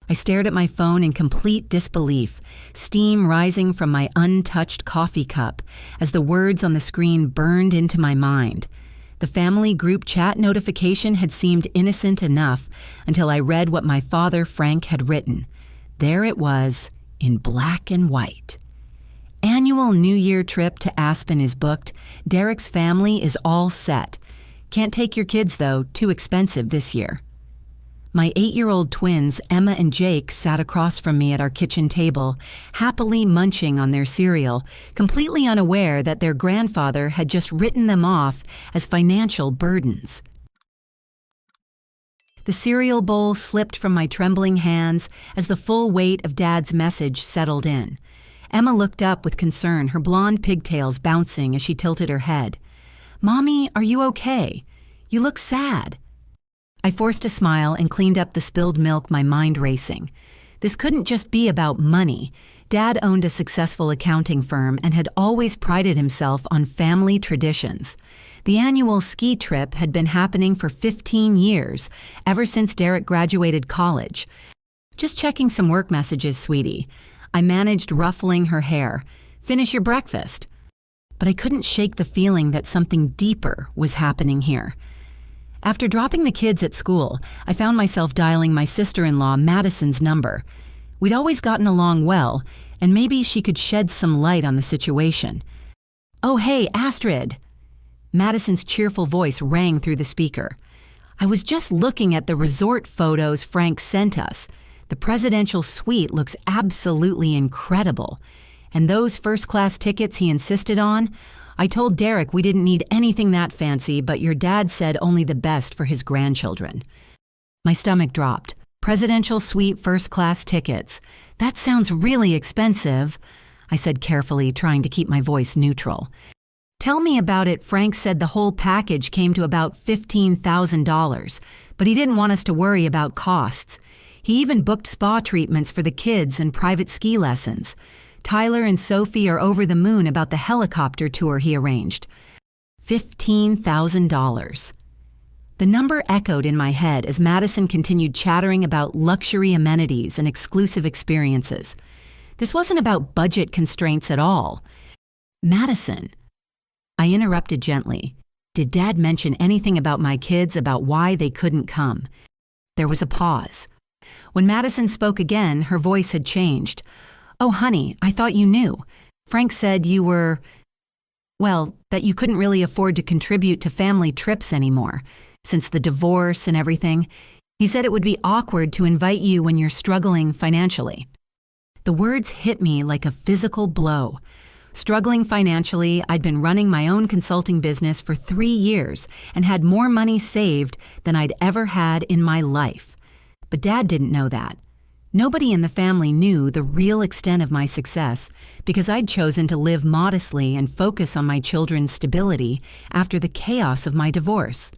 I stared at my phone in complete disbelief, steam rising from my untouched coffee cup as the words on the screen burned into my mind. The family group chat notification had seemed innocent enough until I read what my father, Frank, had written. There it was, in black and white. Annual New Year trip to Aspen is booked. Derek's family is all set. Can't take your kids, though. Too expensive this year. My 8-year-old twins, Emma and Jake, sat across from me at our kitchen table, happily munching on their cereal, completely unaware that their grandfather had just written them off as financial burdens. The cereal bowl slipped from my trembling hands as the full weight of Dad's message settled in. Emma looked up with concern, her blonde pigtails bouncing as she tilted her head. "Mommy, are you okay? You look sad." I forced a smile and cleaned up the spilled milk, my mind racing. This couldn't just be about money. Dad owned a successful accounting firm and had always prided himself on family traditions. The annual ski trip had been happening for 15 years, ever since Derek graduated college. "Just checking some work messages, sweetie." I managed ruffling her hair. "Finish your breakfast." But I couldn't shake the feeling that something deeper was happening here. After dropping the kids at school, I found myself dialing my sister-in-law, Madison's number. We'd always gotten along well, and maybe she could shed some light on the situation. "Oh, hey, Astrid!" Madison's cheerful voice rang through the speaker. "I was just looking at the resort photos Frank sent us. The presidential suite looks absolutely incredible. And those first-class tickets he insisted on? I told Derek we didn't need anything that fancy, but your dad said only the best for his grandchildren." My stomach dropped. Presidential suite first-class tickets. That sounds really expensive, I said carefully, trying to keep my voice neutral. "Tell me about it." Frank said the whole package came to about $15,000, but he didn't want us to worry about costs. He even booked spa treatments for the kids and private ski lessons. Tyler and Sophie are over the moon about the helicopter tour he arranged. $15,000. The number echoed in my head as Madison continued chattering about luxury amenities and exclusive experiences. This wasn't about budget constraints at all. "Madison," I interrupted gently. "Did Dad mention anything about my kids, about why they couldn't come?" There was a pause. When Madison spoke again, her voice had changed. "Oh, honey, I thought you knew. Frank said you were, well, that you couldn't really afford to contribute to family trips anymore, since the divorce and everything. He said it would be awkward to invite you when you're struggling financially." The words hit me like a physical blow. Struggling financially, I'd been running my own consulting business for 3 years and had more money saved than I'd ever had in my life. But Dad didn't know that. Nobody in the family knew the real extent of my success because I'd chosen to live modestly and focus on my children's stability after the chaos of my divorce.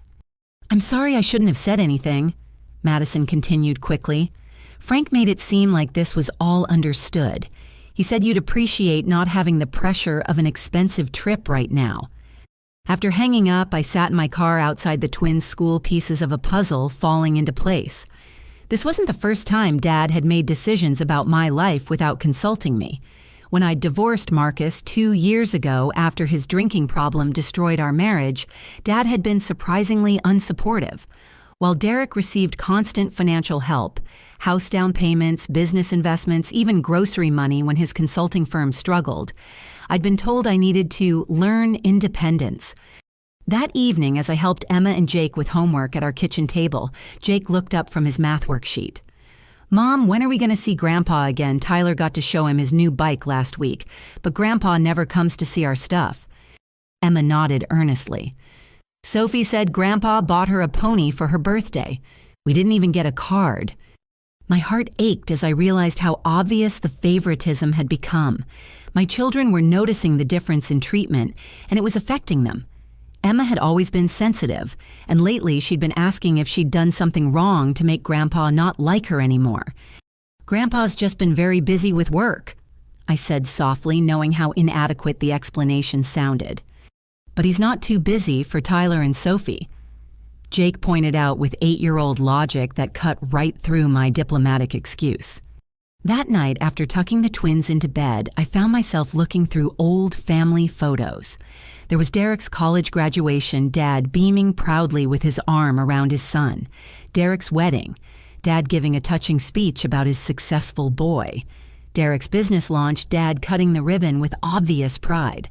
"I'm sorry I shouldn't have said anything," Madison continued quickly. "Frank made it seem like this was all understood. He said you'd appreciate not having the pressure of an expensive trip right now." After hanging up, I sat in my car outside the twins' school, pieces of a puzzle falling into place. This wasn't the first time Dad had made decisions about my life without consulting me. When I divorced Marcus 2 years ago after his drinking problem destroyed our marriage, Dad had been surprisingly unsupportive. While Derek received constant financial help, house down payments, business investments, even grocery money when his consulting firm struggled, I'd been told I needed to learn independence. That evening, as I helped Emma and Jake with homework at our kitchen table, Jake looked up from his math worksheet. "Mom, when are we going to see Grandpa again? Tyler got to show him his new bike last week, but Grandpa never comes to see our stuff." Emma nodded earnestly. "Sophie said Grandpa bought her a pony for her birthday. We didn't even get a card." My heart ached as I realized how obvious the favoritism had become. My children were noticing the difference in treatment, and it was affecting them. Emma had always been sensitive, and lately she'd been asking if she'd done something wrong to make Grandpa not like her anymore. "Grandpa's just been very busy with work," I said softly, knowing how inadequate the explanation sounded. "But he's not too busy for Tyler and Sophie." Jake pointed out with 8-year-old logic that cut right through my diplomatic excuse. That night, after tucking the twins into bed, I found myself looking through old family photos. There was Derek's college graduation, Dad beaming proudly with his arm around his son. Derek's wedding, Dad giving a touching speech about his successful boy. Derek's business launch, Dad cutting the ribbon with obvious pride.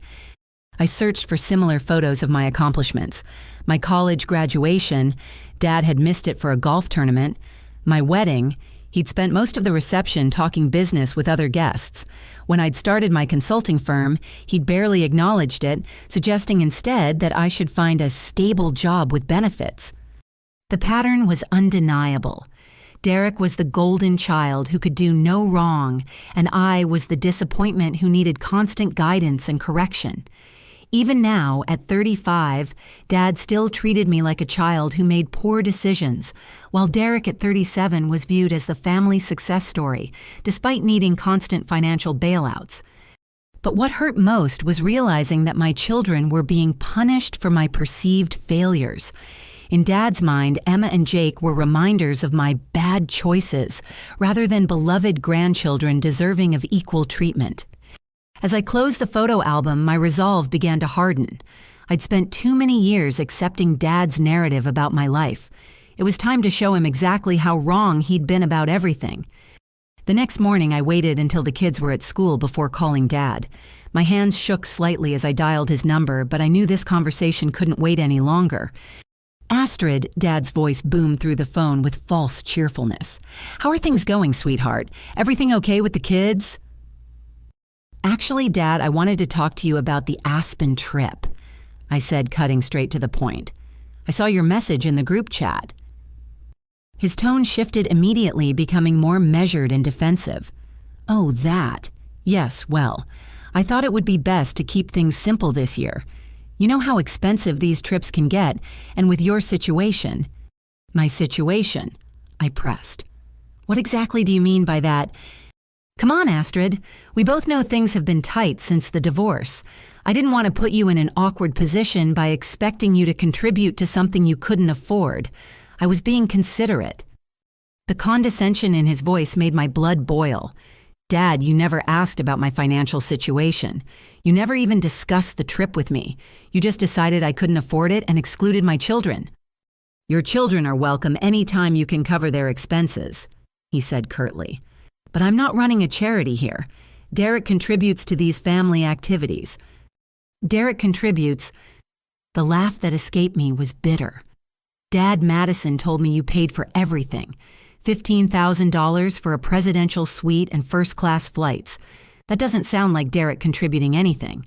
I searched for similar photos of my accomplishments. My college graduation, Dad had missed it for a golf tournament. My wedding, he'd spent most of the reception talking business with other guests. When I'd started my consulting firm, he'd barely acknowledged it, suggesting instead that I should find a stable job with benefits. The pattern was undeniable. Derek was the golden child who could do no wrong, and I was the disappointment who needed constant guidance and correction. Even now, at 35, Dad still treated me like a child who made poor decisions, while Derek at 37 was viewed as the family success story, despite needing constant financial bailouts. But what hurt most was realizing that my children were being punished for my perceived failures. In Dad's mind, Emma and Jake were reminders of my bad choices, rather than beloved grandchildren deserving of equal treatment. As I closed the photo album, my resolve began to harden. I'd spent too many years accepting Dad's narrative about my life. It was time to show him exactly how wrong he'd been about everything. The next morning, I waited until the kids were at school before calling Dad. My hands shook slightly as I dialed his number, but I knew this conversation couldn't wait any longer. Astrid, Dad's voice boomed through the phone with false cheerfulness. "How are things going, sweetheart? Everything okay with the kids?" "Actually, Dad, I wanted to talk to you about the Aspen trip," I said, cutting straight to the point. "I saw your message in the group chat." His tone shifted immediately, becoming more measured and defensive. "Oh, that. Yes, well, I thought it would be best to keep things simple this year. You know how expensive these trips can get, and with your situation—" "My situation?" I pressed. "What exactly do you mean by that?" "Come on, Astrid. We both know things have been tight since the divorce. I didn't want to put you in an awkward position by expecting you to contribute to something you couldn't afford. I was being considerate." The condescension in his voice made my blood boil. "Dad, you never asked about my financial situation. You never even discussed the trip with me. You just decided I couldn't afford it and excluded my children." "Your children are welcome any time you can cover their expenses," he said curtly. "But I'm not running a charity here. Derek contributes to these family activities. Derek contributes—" The laugh that escaped me was bitter. "Dad Madison told me you paid for everything. $15,000 for a presidential suite and first-class flights. That doesn't sound like Derek contributing anything."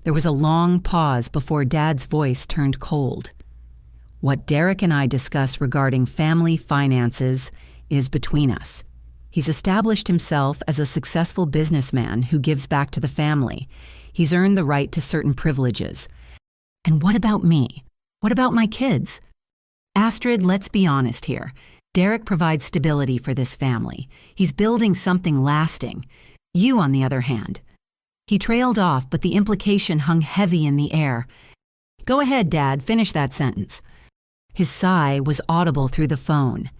There was a long pause before Dad's voice turned cold. "What Derek and I discuss regarding family finances is between us. He's established himself as a successful businessman who gives back to the family. He's earned the right to certain privileges. And what about me? What about my kids? Astrid, let's be honest here. Derek provides stability for this family. He's building something lasting. You, on the other hand." He trailed off, but the implication hung heavy in the air. "Go ahead, Dad, finish that sentence." His sigh was audible through the phone.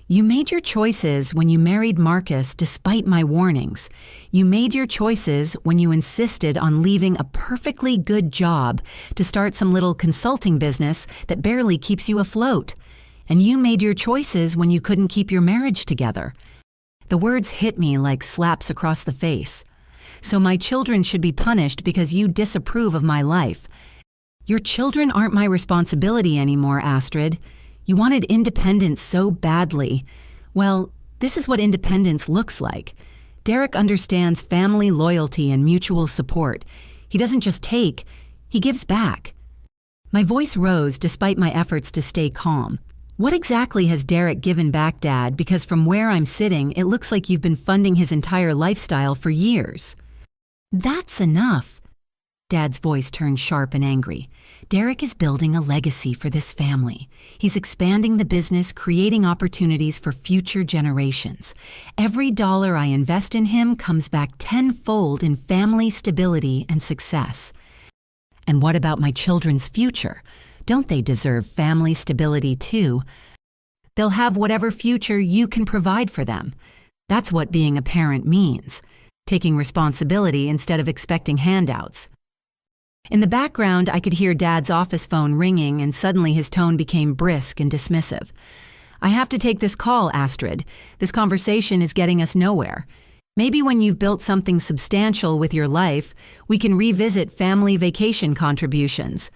"You made your choices when you married Marcus despite my warnings. You made your choices when you insisted on leaving a perfectly good job to start some little consulting business that barely keeps you afloat. And you made your choices when you couldn't keep your marriage together." The words hit me like slaps across the face. "So my children should be punished because you disapprove of my life. Your children aren't my responsibility anymore, Astrid. You wanted independence so badly. Well, this is what independence looks like. Derek understands family loyalty and mutual support. He doesn't just take, he gives back." My voice rose despite my efforts to stay calm. "What exactly has Derek given back, Dad? Because from where I'm sitting, it looks like you've been funding his entire lifestyle for years." "That's enough." Dad's voice turned sharp and angry. "Derek is building a legacy for this family. He's expanding the business, creating opportunities for future generations. Every dollar I invest in him comes back tenfold in family stability and success. And what about my children's future? Don't they deserve family stability too? They'll have whatever future you can provide for them. That's what being a parent means, taking responsibility instead of expecting handouts. In the background, I could hear Dad's office phone ringing, and suddenly his tone became brisk and dismissive. I have to take this call, Astrid. This conversation is getting us nowhere. Maybe when you've built something substantial with your life, we can revisit family vacation contributions.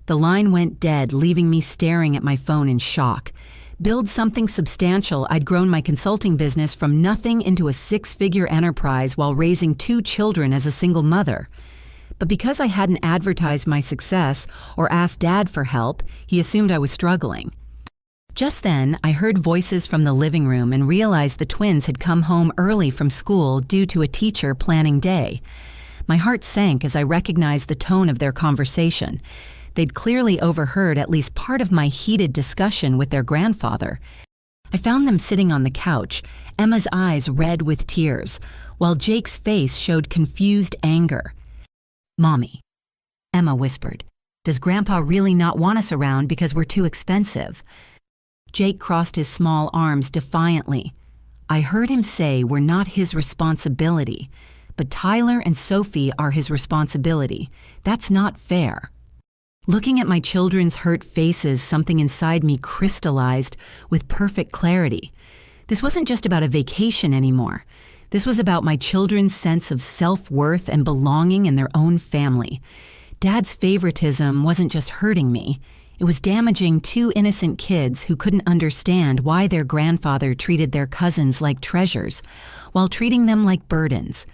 The line went dead, leaving me staring at my phone in shock. Build something substantial. I'd grown my consulting business from nothing into a 6-figure enterprise while raising 2 children as a single mother. But because I hadn't advertised my success or asked Dad for help, he assumed I was struggling. Just then, I heard voices from the living room and realized the twins had come home early from school due to a teacher planning day. My heart sank as I recognized the tone of their conversation. They'd clearly overheard at least part of my heated discussion with their grandfather. I found them sitting on the couch, Emma's eyes red with tears, while Jake's face showed confused anger. "Mommy," Emma whispered, "does Grandpa really not want us around because we're too expensive?" Jake crossed his small arms defiantly. I heard him say we're not his responsibility, but Tyler and Sophie are his responsibility. That's not fair. Looking at my children's hurt faces, something inside me crystallized with perfect clarity. This wasn't just about a vacation anymore. This was about my children's sense of self-worth and belonging in their own family. Dad's favoritism wasn't just hurting me. It was damaging 2 innocent kids who couldn't understand why their grandfather treated their cousins like treasures, while treating them like burdens.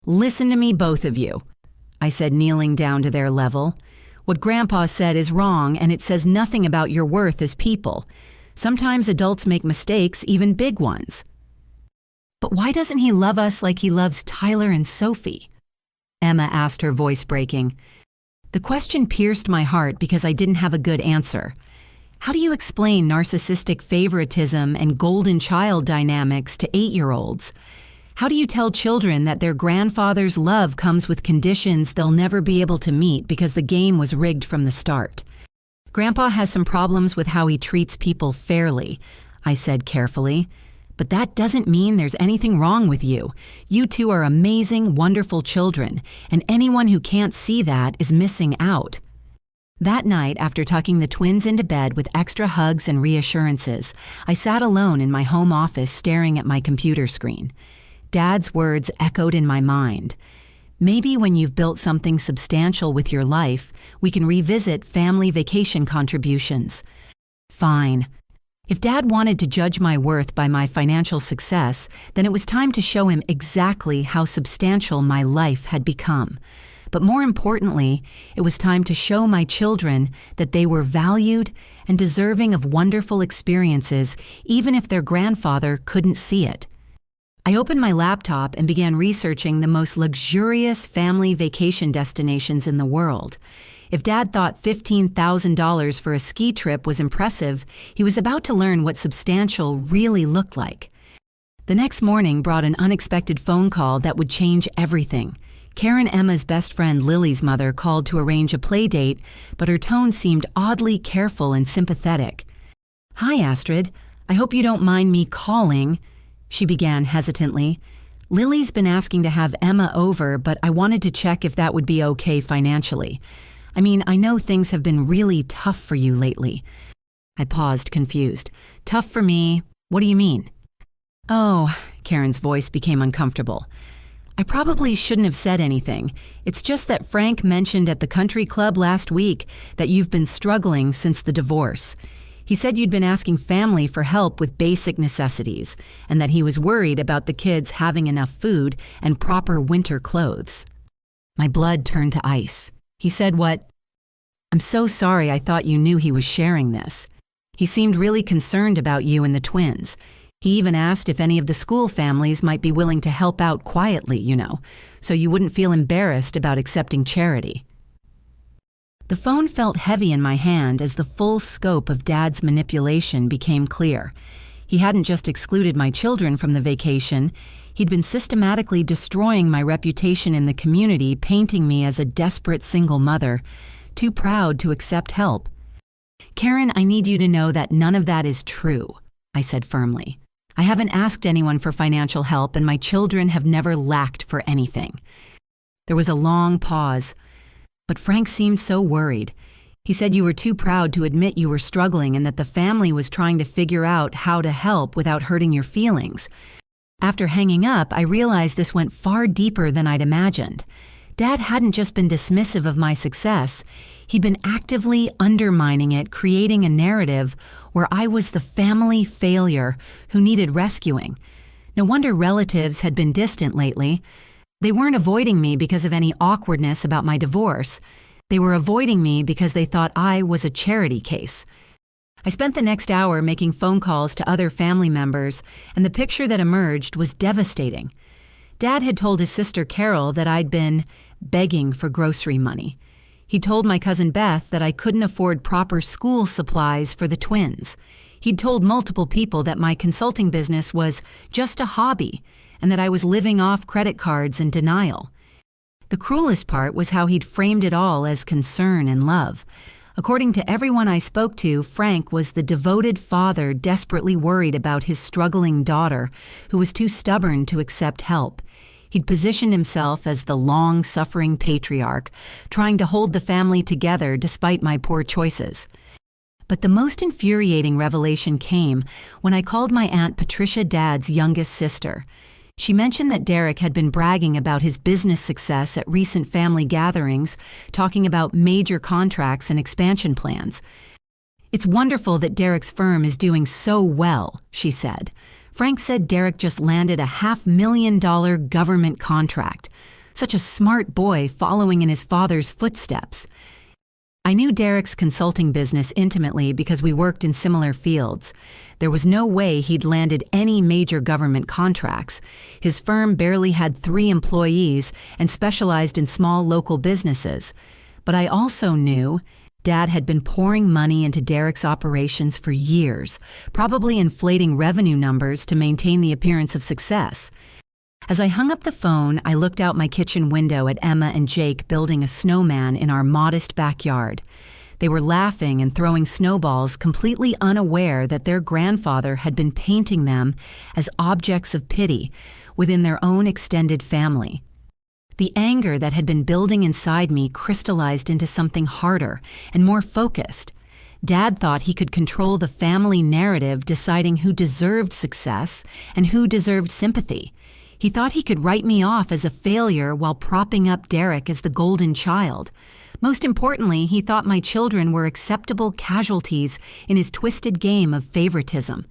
"Listen to me, both of you," I said, kneeling down to their level. "What Grandpa said is wrong, and it says nothing about your worth as people. Sometimes adults make mistakes, even big ones." "But why doesn't he love us like he loves Tyler and Sophie?" Emma asked, her voice breaking. The question pierced my heart because I didn't have a good answer. How do you explain narcissistic favoritism and golden child dynamics to 8-year-olds? How do you tell children that their grandfather's love comes with conditions they'll never be able to meet because the game was rigged from the start? "Grandpa has some problems with how he treats people fairly," I said carefully. "But that doesn't mean there's anything wrong with you. You two are amazing, wonderful children, and anyone who can't see that is missing out." That night, after tucking the twins into bed with extra hugs and reassurances, I sat alone in my home office staring at my computer screen. Dad's words echoed in my mind. "Maybe when you've built something substantial with your life, we can revisit family vacation contributions." Fine. If Dad wanted to judge my worth by my financial success, then it was time to show him exactly how substantial my life had become. But more importantly, it was time to show my children that they were valued and deserving of wonderful experiences, even if their grandfather couldn't see it. I opened my laptop and began researching the most luxurious family vacation destinations in the world. If Dad thought $15,000 for a ski trip was impressive, he was about to learn what substantial really looked like. The next morning brought an unexpected phone call that would change everything. Karen, Emma's best friend Lily's mother, called to arrange a play date, but her tone seemed oddly careful and sympathetic. "Hi, Astrid. I hope you don't mind me calling," she began hesitantly. "Lily's been asking to have Emma over, but I wanted to check if that would be okay financially. I mean, I know things have been really tough for you lately." I paused, confused. "Tough for me? What do you mean?" "Oh," Karen's voice became uncomfortable. "I probably shouldn't have said anything. It's just that Frank mentioned at the country club last week that you've been struggling since the divorce. He said you'd been asking family for help with basic necessities, and that he was worried about the kids having enough food and proper winter clothes." My blood turned to ice. He said what? "I'm so sorry, I thought you knew he was sharing this. He seemed really concerned about you and the twins. He even asked if any of the school families might be willing to help out quietly, so you wouldn't feel embarrassed about accepting charity." The phone felt heavy in my hand as the full scope of Dad's manipulation became clear. He hadn't just excluded my children from the vacation, he'd been systematically destroying my reputation in the community, painting me as a desperate single mother, too proud to accept help. Karen, I need you to know that none of that is true, I said firmly. I haven't asked anyone for financial help, and my children have never lacked for anything. There was a long pause, but Frank seemed so worried. He said you were too proud to admit you were struggling and that the family was trying to figure out how to help without hurting your feelings. After hanging up, I realized this went far deeper than I'd imagined. Dad hadn't just been dismissive of my success. He'd been actively undermining it, creating a narrative where I was the family failure who needed rescuing. No wonder relatives had been distant lately. They weren't avoiding me because of any awkwardness about my divorce. They were avoiding me because they thought I was a charity case. I spent the next hour making phone calls to other family members, and the picture that emerged was devastating. Dad had told his sister Carol that I'd been begging for grocery money. He told my cousin Beth that I couldn't afford proper school supplies for the twins. He'd told multiple people that my consulting business was just a hobby and that I was living off credit cards in denial. The cruelest part was how he'd framed it all as concern and love. According to everyone I spoke to, Frank was the devoted father desperately worried about his struggling daughter, who was too stubborn to accept help. He'd positioned himself as the long-suffering patriarch, trying to hold the family together despite my poor choices. But the most infuriating revelation came when I called my Aunt Patricia, Dad's youngest sister. She mentioned that Derek had been bragging about his business success at recent family gatherings, talking about major contracts and expansion plans. "It's wonderful that Derek's firm is doing so well," she said. Frank said Derek just landed a $500,000 government contract. Such a smart boy following in his father's footsteps. I knew Derek's consulting business intimately because we worked in similar fields. There was no way he'd landed any major government contracts. His firm barely had 3 employees and specialized in small local businesses. But I also knew Dad had been pouring money into Derek's operations for years, probably inflating revenue numbers to maintain the appearance of success. As I hung up the phone, I looked out my kitchen window at Emma and Jake building a snowman in our modest backyard. They were laughing and throwing snowballs, completely unaware that their grandfather had been painting them as objects of pity within their own extended family. The anger that had been building inside me crystallized into something harder and more focused. Dad thought he could control the family narrative, deciding who deserved success and who deserved sympathy. He thought he could write me off as a failure while propping up Derek as the golden child. Most importantly, he thought my children were acceptable casualties in his twisted game of favoritism.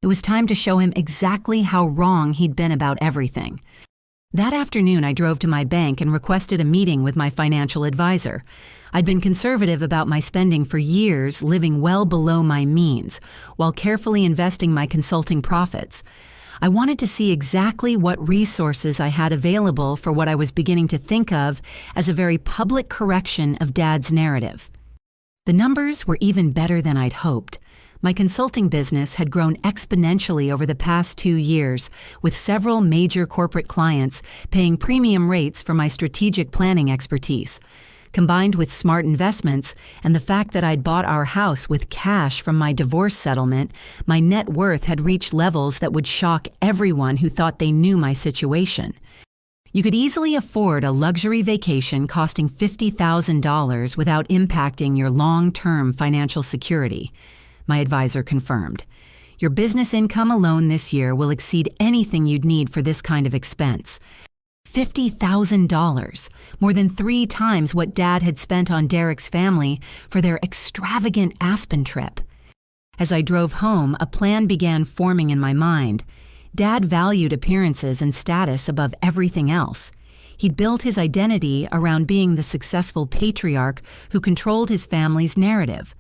It was time to show him exactly how wrong he'd been about everything. That afternoon, I drove to my bank and requested a meeting with my financial advisor. I'd been conservative about my spending for years, living well below my means, while carefully investing my consulting profits. I wanted to see exactly what resources I had available for what I was beginning to think of as a very public correction of Dad's narrative. The numbers were even better than I'd hoped. My consulting business had grown exponentially over the past 2 years, with several major corporate clients paying premium rates for my strategic planning expertise. Combined with smart investments and the fact that I'd bought our house with cash from my divorce settlement, my net worth had reached levels that would shock everyone who thought they knew my situation. You could easily afford a luxury vacation costing $50,000 without impacting your long-term financial security, my advisor confirmed. Your business income alone this year will exceed anything you'd need for this kind of expense. $50,000, more than 3 times what Dad had spent on Derek's family for their extravagant Aspen trip. As I drove home, a plan began forming in my mind. Dad valued appearances and status above everything else. He'd built his identity around being the successful patriarch who controlled his family's narrative.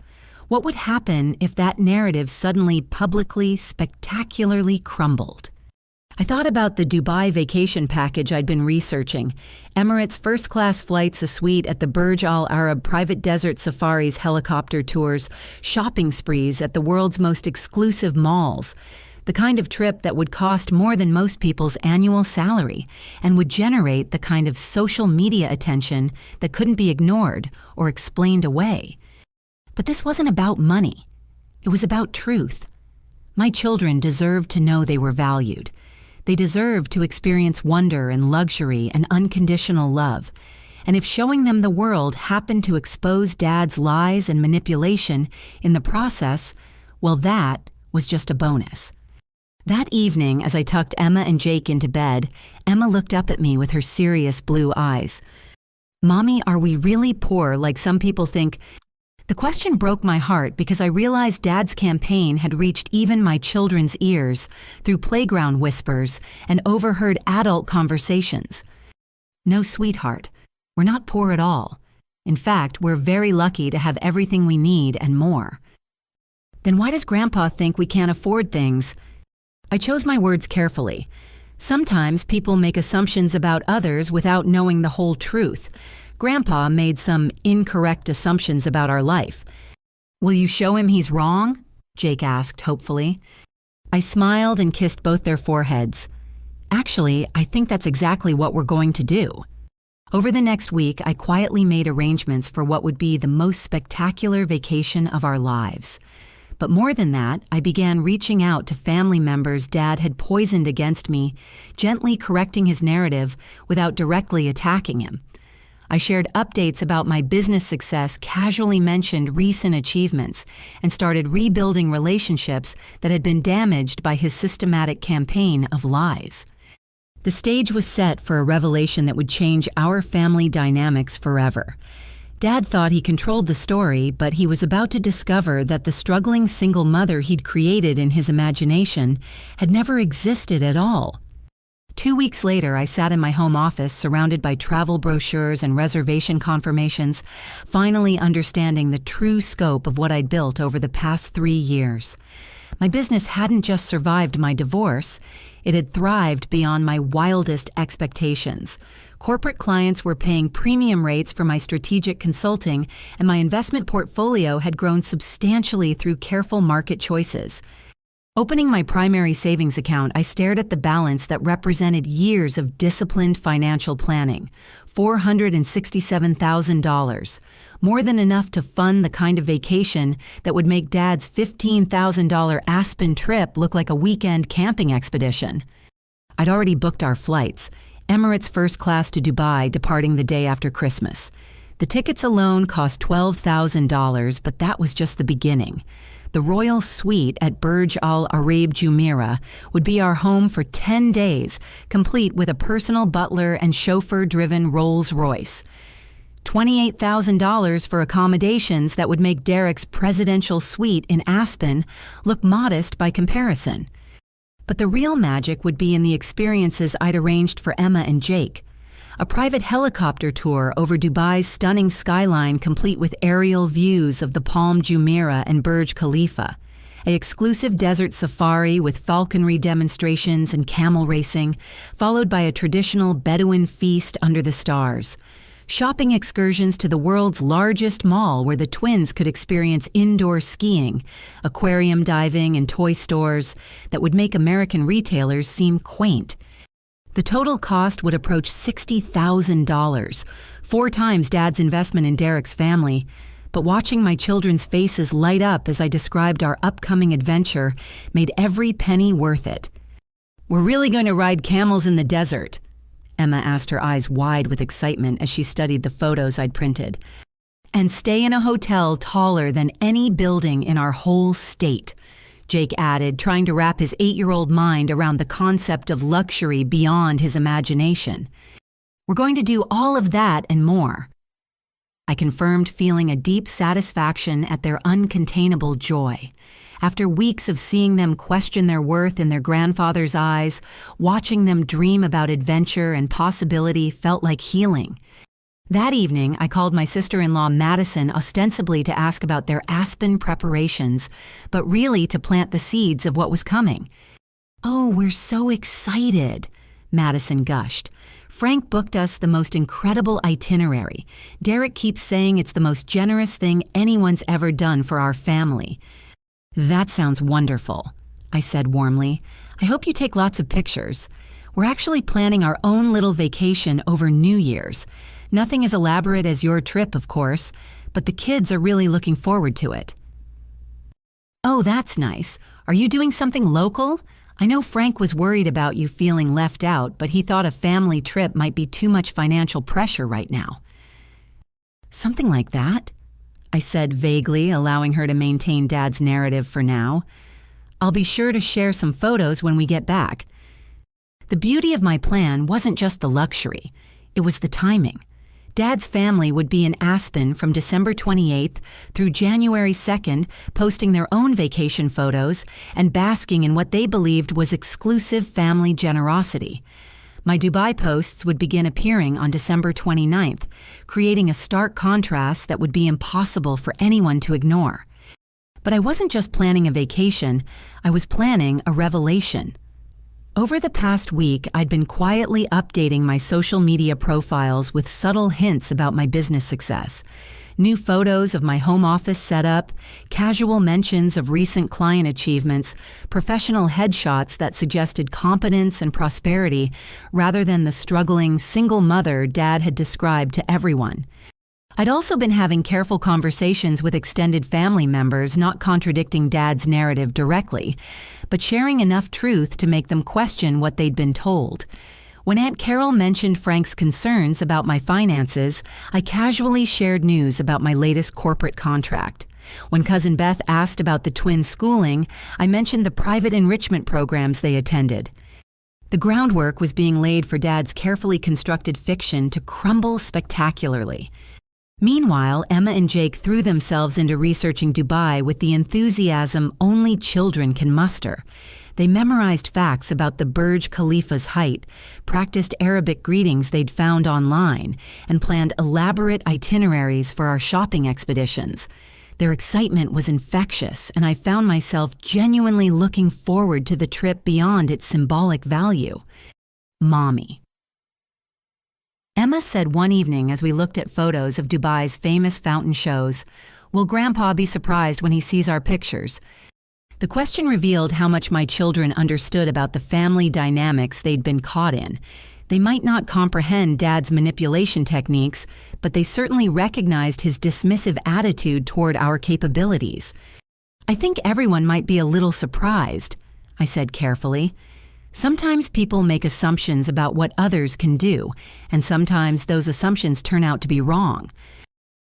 What would happen if that narrative suddenly, publicly, spectacularly crumbled? I thought about the Dubai vacation package I'd been researching. Emirates first-class flights, a suite at the Burj Al Arab private desert safaris, helicopter tours, shopping sprees at the world's most exclusive malls. The kind of trip that would cost more than most people's annual salary and would generate the kind of social media attention that couldn't be ignored or explained away. But this wasn't about money. It was about truth. My children deserved to know they were valued. They deserved to experience wonder and luxury and unconditional love. And if showing them the world happened to expose Dad's lies and manipulation in the process, well, that was just a bonus. That evening, as I tucked Emma and Jake into bed, Emma looked up at me with her serious blue eyes. "Mommy, are we really poor like some people think?" The question broke my heart because I realized Dad's campaign had reached even my children's ears through playground whispers and overheard adult conversations. No, sweetheart, we're not poor at all. In fact, we're very lucky to have everything we need and more. Then why does Grandpa think we can't afford things? I chose my words carefully. Sometimes people make assumptions about others without knowing the whole truth. Grandpa made some incorrect assumptions about our life. "Will you show him he's wrong?" Jake asked hopefully. I smiled and kissed both their foreheads. "Actually, I think that's exactly what we're going to do." Over the next week, I quietly made arrangements for what would be the most spectacular vacation of our lives. But more than that, I began reaching out to family members Dad had poisoned against me, gently correcting his narrative without directly attacking him. I shared updates about my business success, casually mentioned recent achievements, and started rebuilding relationships that had been damaged by his systematic campaign of lies. The stage was set for a revelation that would change our family dynamics forever. Dad thought he controlled the story, but he was about to discover that the struggling single mother he'd created in his imagination had never existed at all. 2 weeks later, I sat in my home office surrounded by travel brochures and reservation confirmations, finally understanding the true scope of what I'd built over the past 3 years. My business hadn't just survived my divorce, it had thrived beyond my wildest expectations. Corporate clients were paying premium rates for my strategic consulting, and my investment portfolio had grown substantially through careful market choices. Opening my primary savings account, I stared at the balance that represented years of disciplined financial planning, $467,000, more than enough to fund the kind of vacation that would make Dad's $15,000 Aspen trip look like a weekend camping expedition. I'd already booked our flights, Emirates first class to Dubai, departing the day after Christmas. The tickets alone cost $12,000, but that was just the beginning. The royal suite at Burj Al Arab Jumeirah would be our home for 10 days, complete with a personal butler and chauffeur-driven Rolls-Royce. $28,000 for accommodations that would make Derek's presidential suite in Aspen look modest by comparison. But the real magic would be in the experiences I'd arranged for Emma and Jake. A private helicopter tour over Dubai's stunning skyline complete with aerial views of the Palm Jumeirah and Burj Khalifa. An exclusive desert safari with falconry demonstrations and camel racing, followed by a traditional Bedouin feast under the stars. Shopping excursions to the world's largest mall where the twins could experience indoor skiing, aquarium diving, and toy stores that would make American retailers seem quaint. The total cost would approach $60,000, 4 times Dad's investment in Derek's family. But watching my children's faces light up as I described our upcoming adventure made every penny worth it. "We're really going to ride camels in the desert?" Emma asked, her eyes wide with excitement as she studied the photos I'd printed. "And stay in a hotel taller than any building in our whole state," Jake added, trying to wrap his 8-year-old mind around the concept of luxury beyond his imagination. "We're going to do all of that and more." I confirmed, feeling a deep satisfaction at their uncontainable joy. After weeks of seeing them question their worth in their grandfather's eyes, watching them dream about adventure and possibility felt like healing. That evening, I called my sister-in-law Madison ostensibly to ask about their Aspen preparations, but really to plant the seeds of what was coming. "Oh, we're so excited," Madison gushed. "Frank booked us the most incredible itinerary. Derek keeps saying it's the most generous thing anyone's ever done for our family." "That sounds wonderful," I said warmly. "I hope you take lots of pictures. We're actually planning our own little vacation over New Year's. Nothing as elaborate as your trip, of course, but the kids are really looking forward to it. Oh, that's nice. Are you doing something local? I know Frank was worried about you feeling left out, but he thought a family trip might be too much financial pressure right now. Something like that, I said vaguely, allowing her to maintain Dad's narrative for now. I'll be sure to share some photos when we get back. The beauty of my plan wasn't just the luxury, it was the timing. Dad's family would be in Aspen from December 28th through January 2nd, posting their own vacation photos and basking in what they believed was exclusive family generosity. My Dubai posts would begin appearing on December 29th, creating a stark contrast that would be impossible for anyone to ignore. But I wasn't just planning a vacation, I was planning a revelation. Over the past week, I'd been quietly updating my social media profiles with subtle hints about my business success. New photos of my home office setup, casual mentions of recent client achievements, professional headshots that suggested competence and prosperity rather than the struggling single mother Dad had described to everyone. I'd also been having careful conversations with extended family members, not contradicting Dad's narrative directly, but sharing enough truth to make them question what they'd been told. When Aunt Carol mentioned Frank's concerns about my finances, I casually shared news about my latest corporate contract. When Cousin Beth asked about the twins' schooling, I mentioned the private enrichment programs they attended. The groundwork was being laid for Dad's carefully constructed fiction to crumble spectacularly. Meanwhile, Emma and Jake threw themselves into researching Dubai with the enthusiasm only children can muster. They memorized facts about the Burj Khalifa's height, practiced Arabic greetings they'd found online, and planned elaborate itineraries for our shopping expeditions. Their excitement was infectious, and I found myself genuinely looking forward to the trip beyond its symbolic value. Mommy. Emma said one evening as we looked at photos of Dubai's famous fountain shows, "Will Grandpa be surprised when he sees our pictures?" The question revealed how much my children understood about the family dynamics they'd been caught in. They might not comprehend Dad's manipulation techniques, but they certainly recognized his dismissive attitude toward our capabilities. "I think everyone might be a little surprised," I said carefully. Sometimes people make assumptions about what others can do, and sometimes those assumptions turn out to be wrong.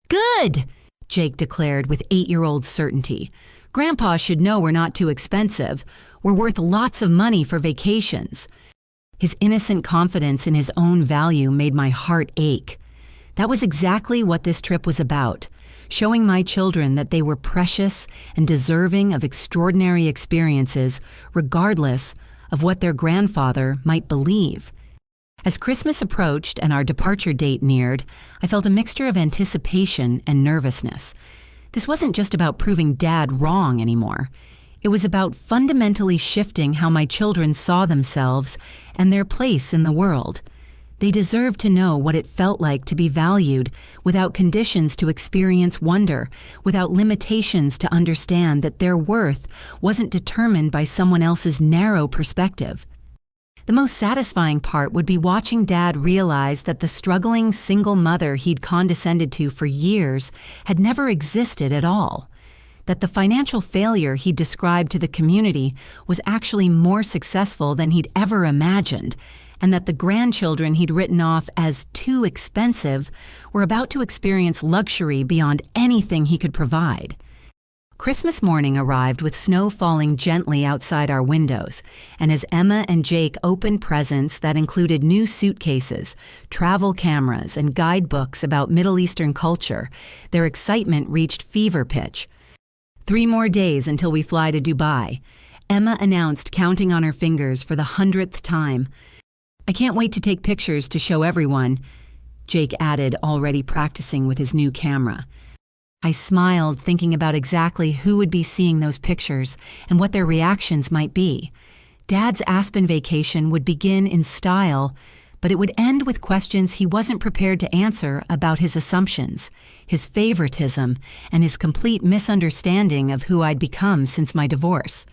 "Good!" Jake declared with 8-year-old certainty. "Grandpa should know we're not too expensive. We're worth lots of money for vacations." His innocent confidence in his own value made my heart ache. That was exactly what this trip was about, showing my children that they were precious and deserving of extraordinary experiences, regardless of what their grandfather might believe. As Christmas approached and our departure date neared, I felt a mixture of anticipation and nervousness. This wasn't just about proving Dad wrong anymore. It was about fundamentally shifting how my children saw themselves and their place in the world. They deserved to know what it felt like to be valued, without conditions to experience wonder, without limitations to understand that their worth wasn't determined by someone else's narrow perspective. The most satisfying part would be watching Dad realize that the struggling single mother he'd condescended to for years had never existed at all. That the financial failure he described to the community was actually more successful than he'd ever imagined, and that the grandchildren he'd written off as too expensive were about to experience luxury beyond anything he could provide. Christmas morning arrived with snow falling gently outside our windows, and as Emma and Jake opened presents that included new suitcases, travel cameras, and guidebooks about Middle Eastern culture, their excitement reached fever pitch. 3 more days until we fly to Dubai, Emma announced, counting on her fingers for the 100th time. "I can't wait to take pictures to show everyone," Jake added, already practicing with his new camera. I smiled, thinking about exactly who would be seeing those pictures and what their reactions might be. Dad's Aspen vacation would begin in style, but it would end with questions he wasn't prepared to answer about his assumptions, his favoritism, and his complete misunderstanding of who I'd become since my divorce.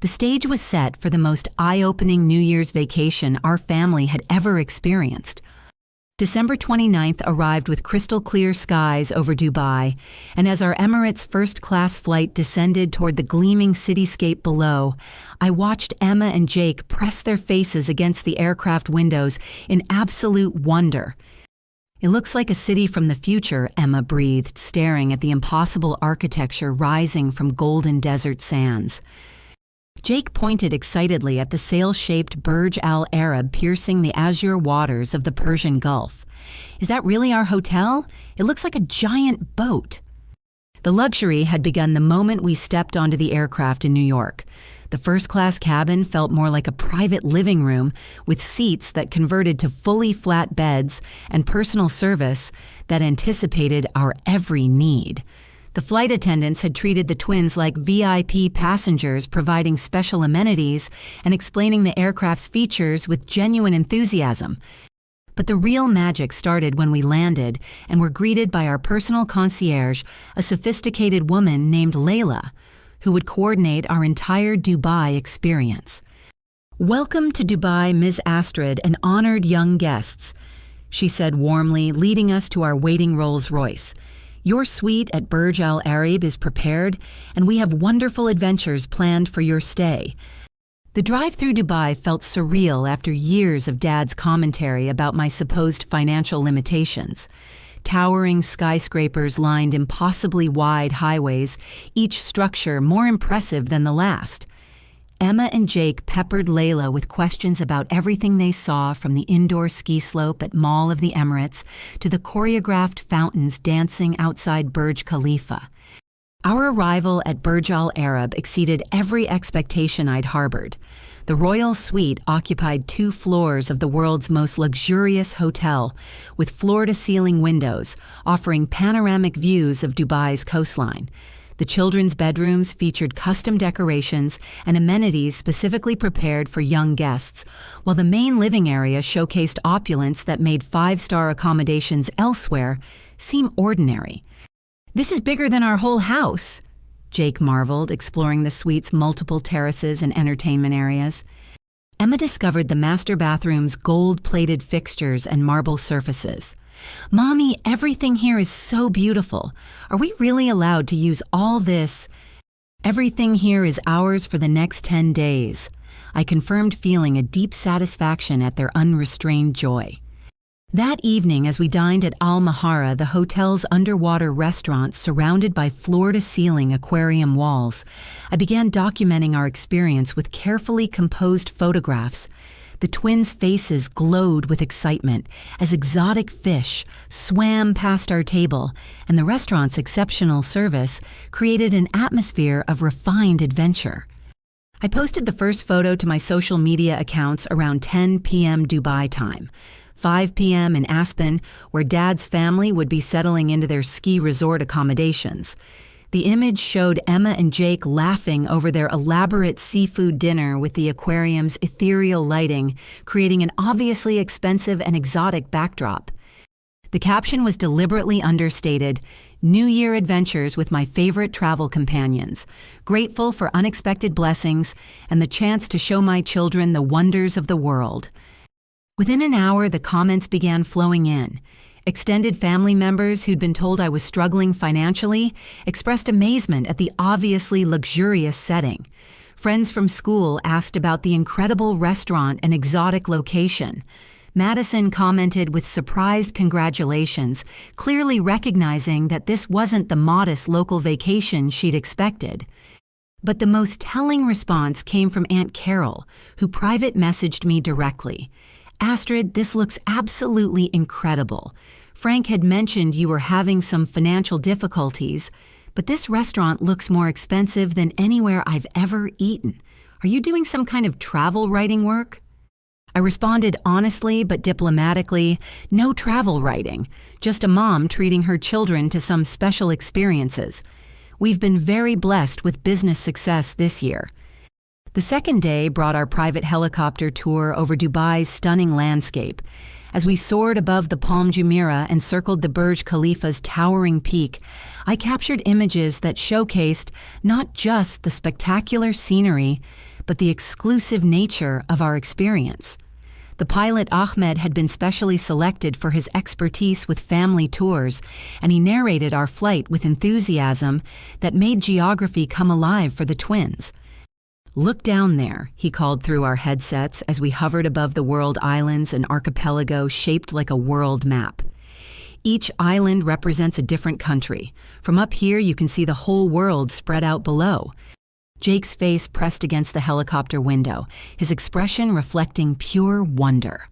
The stage was set for the most eye-opening New Year's vacation our family had ever experienced. December 29th arrived with crystal clear skies over Dubai, and as our Emirates first-class flight descended toward the gleaming cityscape below, I watched Emma and Jake press their faces against the aircraft windows in absolute wonder. "It looks like a city from the future," Emma breathed, staring at the impossible architecture rising from golden desert sands. Jake pointed excitedly at the sail-shaped Burj Al Arab piercing the azure waters of the Persian Gulf. "Is that really our hotel? It looks like a giant boat." The luxury had begun the moment we stepped onto the aircraft in New York. The first-class cabin felt more like a private living room with seats that converted to fully flat beds and personal service that anticipated our every need. The flight attendants had treated the twins like VIP passengers, providing special amenities and explaining the aircraft's features with genuine enthusiasm. But the real magic started when we landed and were greeted by our personal concierge, a sophisticated woman named Layla, who would coordinate our entire Dubai experience. "Welcome to Dubai, Ms. Astrid and honored young guests," she said warmly, leading us to our waiting Rolls-Royce. "Your suite at Burj Al Arab is prepared, and we have wonderful adventures planned for your stay." The drive through Dubai felt surreal after years of Dad's commentary about my supposed financial limitations. Towering skyscrapers lined impossibly wide highways, each structure more impressive than the last. Emma and Jake peppered Layla with questions about everything they saw, from the indoor ski slope at Mall of the Emirates to the choreographed fountains dancing outside Burj Khalifa. Our arrival at Burj Al Arab exceeded every expectation I'd harbored. The royal suite occupied 2 floors of the world's most luxurious hotel, with floor-to-ceiling windows offering panoramic views of Dubai's coastline. The children's bedrooms featured custom decorations and amenities specifically prepared for young guests, while the main living area showcased opulence that made 5-star accommodations elsewhere seem ordinary. "This is bigger than our whole house," Jake marveled, exploring the suite's multiple terraces and entertainment areas. Emma discovered the master bathroom's gold-plated fixtures and marble surfaces. "Mommy, everything here is so beautiful. Are we really allowed to use all this?" "Everything here is ours for the next 10 days. I confirmed, feeling a deep satisfaction at their unrestrained joy. That evening, as we dined at Al Mahara, the hotel's underwater restaurant surrounded by floor-to-ceiling aquarium walls, I began documenting our experience with carefully composed photographs. The twins' faces glowed with excitement as exotic fish swam past our table, and the restaurant's exceptional service created an atmosphere of refined adventure. I posted the first photo to my social media accounts around 10 p.m. Dubai time, 5 p.m. in Aspen, where Dad's family would be settling into their ski resort accommodations. The image showed Emma and Jake laughing over their elaborate seafood dinner with the aquarium's ethereal lighting, creating an obviously expensive and exotic backdrop. The caption was deliberately understated: "New Year adventures with my favorite travel companions. Grateful for unexpected blessings and the chance to show my children the wonders of the world." Within an hour, the comments began flowing in. Extended family members who'd been told I was struggling financially expressed amazement at the obviously luxurious setting. Friends from school asked about the incredible restaurant and exotic location. Madison commented with surprised congratulations, clearly recognizing that this wasn't the modest local vacation she'd expected. But the most telling response came from Aunt Carol, who private messaged me directly. "Astrid, this looks absolutely incredible. Frank had mentioned you were having some financial difficulties, but this restaurant looks more expensive than anywhere I've ever eaten. Are you doing some kind of travel writing work?" I responded honestly but diplomatically, "No travel writing, just a mom treating her children to some special experiences. We've been very blessed with business success this year." The second day brought our private helicopter tour over Dubai's stunning landscape. As we soared above the Palm Jumeirah and circled the Burj Khalifa's towering peak, I captured images that showcased not just the spectacular scenery, but the exclusive nature of our experience. The pilot Ahmed had been specially selected for his expertise with family tours, and he narrated our flight with enthusiasm that made geography come alive for the twins. "Look down there," he called through our headsets as we hovered above the world islands, an archipelago shaped like a world map. Each island represents a different country. From up here, you can see the whole world spread out below. Jake's face pressed against the helicopter window, his expression reflecting pure wonder.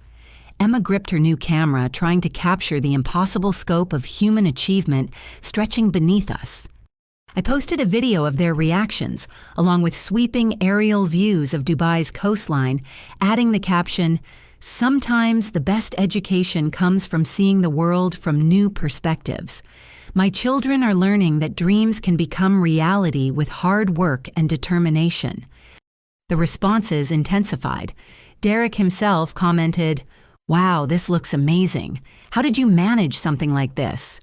Emma gripped her new camera, trying to capture the impossible scope of human achievement stretching beneath us. I posted a video of their reactions, along with sweeping aerial views of Dubai's coastline, adding the caption, "Sometimes the best education comes from seeing the world from new perspectives. My children are learning that dreams can become reality with hard work and determination." The responses intensified. Derek himself commented, "Wow, this looks amazing. How did you manage something like this?"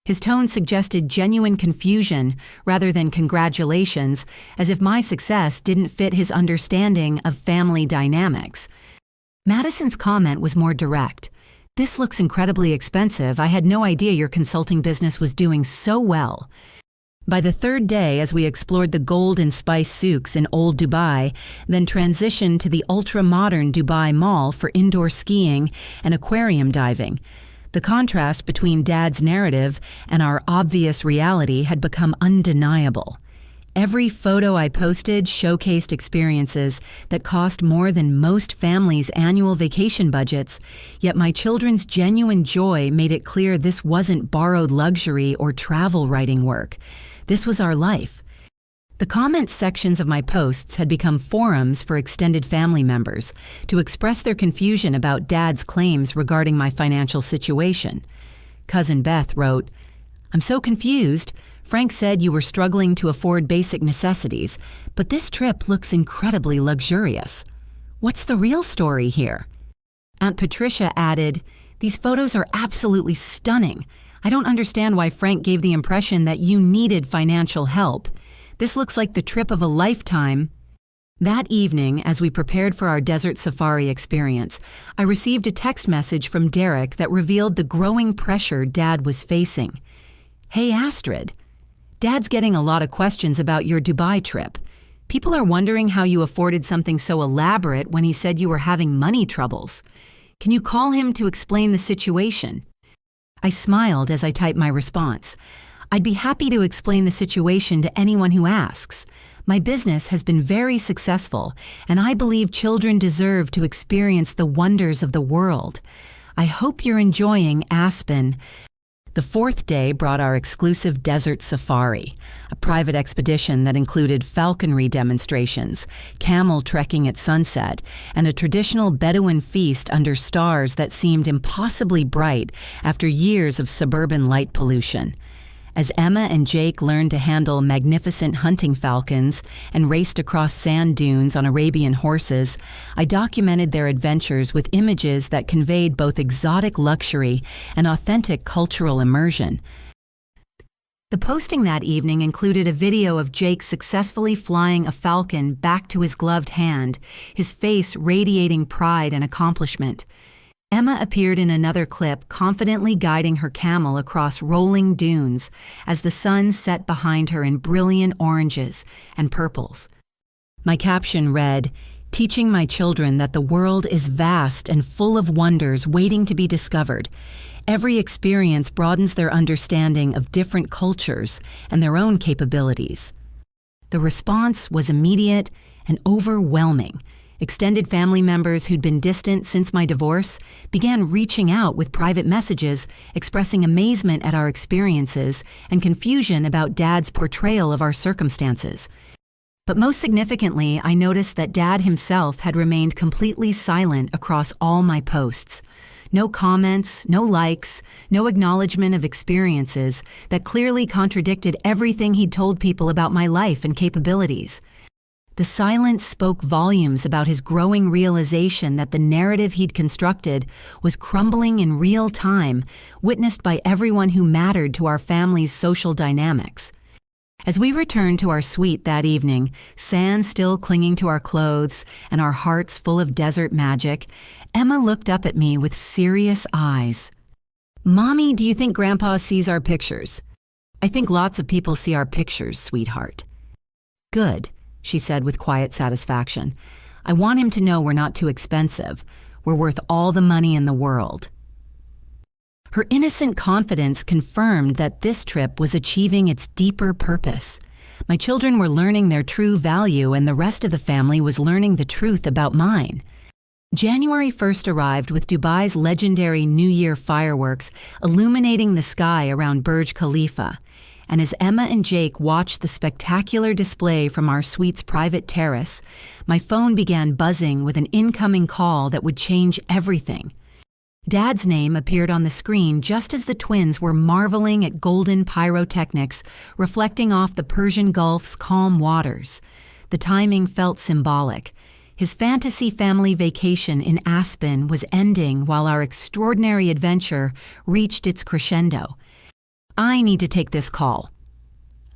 His tone suggested genuine confusion rather than congratulations, as if my success didn't fit his understanding of family dynamics. Madison's comment was more direct. "This looks incredibly expensive. I had no idea your consulting business was doing so well." By the third day, as we explored the gold and spice souks in Old Dubai, then transitioned to the ultra-modern Dubai Mall for indoor skiing and aquarium diving, the contrast between Dad's narrative and our obvious reality had become undeniable. Every photo I posted showcased experiences that cost more than most families' annual vacation budgets, yet my children's genuine joy made it clear this wasn't borrowed luxury or travel writing work. This was our life. The comment sections of my posts had become forums for extended family members to express their confusion about Dad's claims regarding my financial situation. Cousin Beth wrote, "I'm so confused. Frank said you were struggling to afford basic necessities, but this trip looks incredibly luxurious. What's the real story here?" Aunt Patricia added, "These photos are absolutely stunning. I don't understand why Frank gave the impression that you needed financial help. This looks like the trip of a lifetime." That evening, as we prepared for our desert safari experience, I received a text message from Derek that revealed the growing pressure Dad was facing. "Hey Astrid, Dad's getting a lot of questions about your Dubai trip. People are wondering how you afforded something so elaborate when he said you were having money troubles. Can you call him to explain the situation?" I smiled as I typed my response. "I'd be happy to explain the situation to anyone who asks. My business has been very successful, and I believe children deserve to experience the wonders of the world. I hope you're enjoying Aspen." The fourth day brought our exclusive desert safari, a private expedition that included falconry demonstrations, camel trekking at sunset, and a traditional Bedouin feast under stars that seemed impossibly bright after years of suburban light pollution. As Emma and Jake learned to handle magnificent hunting falcons and raced across sand dunes on Arabian horses, I documented their adventures with images that conveyed both exotic luxury and authentic cultural immersion. The posting that evening included a video of Jake successfully flying a falcon back to his gloved hand, his face radiating pride and accomplishment. Emma appeared in another clip, confidently guiding her camel across rolling dunes as the sun set behind her in brilliant oranges and purples. My caption read, "Teaching my children that the world is vast and full of wonders waiting to be discovered. Every experience broadens their understanding of different cultures and their own capabilities." The response was immediate and overwhelming. Extended family members who'd been distant since my divorce began reaching out with private messages expressing amazement at our experiences and confusion about Dad's portrayal of our circumstances. But most significantly, I noticed that Dad himself had remained completely silent across all my posts. No comments, no likes, no acknowledgement of experiences that clearly contradicted everything he'd told people about my life and capabilities. The silence spoke volumes about his growing realization that the narrative he'd constructed was crumbling in real time, witnessed by everyone who mattered to our family's social dynamics. As we returned to our suite that evening, sand still clinging to our clothes and our hearts full of desert magic, Emma looked up at me with serious eyes. "Mommy, do you think Grandpa sees our pictures?" "I think lots of people see our pictures, sweetheart." "Good," she said with quiet satisfaction. "I want him to know we're not too expensive. We're worth all the money in the world." Her innocent confidence confirmed that this trip was achieving its deeper purpose. My children were learning their true value, and the rest of the family was learning the truth about mine. January 1st arrived with Dubai's legendary New Year fireworks illuminating the sky around Burj Khalifa. And as Emma and Jake watched the spectacular display from our suite's private terrace, my phone began buzzing with an incoming call that would change everything. Dad's name appeared on the screen just as the twins were marveling at golden pyrotechnics reflecting off the Persian Gulf's calm waters. The timing felt symbolic. His fantasy family vacation in Aspen was ending while our extraordinary adventure reached its crescendo. "I need to take this call,"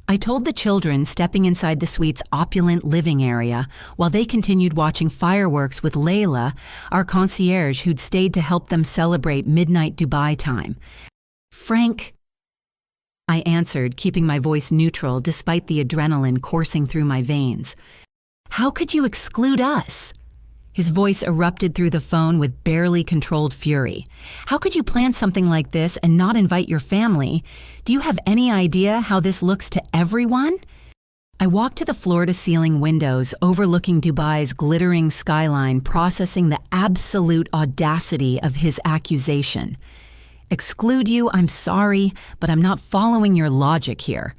I told the children, stepping inside the suite's opulent living area while they continued watching fireworks with Layla, our concierge who'd stayed to help them celebrate midnight Dubai time. "Frank," I answered, keeping my voice neutral despite the adrenaline coursing through my veins. "How could you exclude us?" His voice erupted through the phone with barely controlled fury. "How could you plan something like this and not invite your family? Do you have any idea how this looks to everyone?" I walked to the floor-to-ceiling windows overlooking Dubai's glittering skyline, processing the absolute audacity of his accusation. "Exclude you? I'm sorry, but I'm not following your logic here."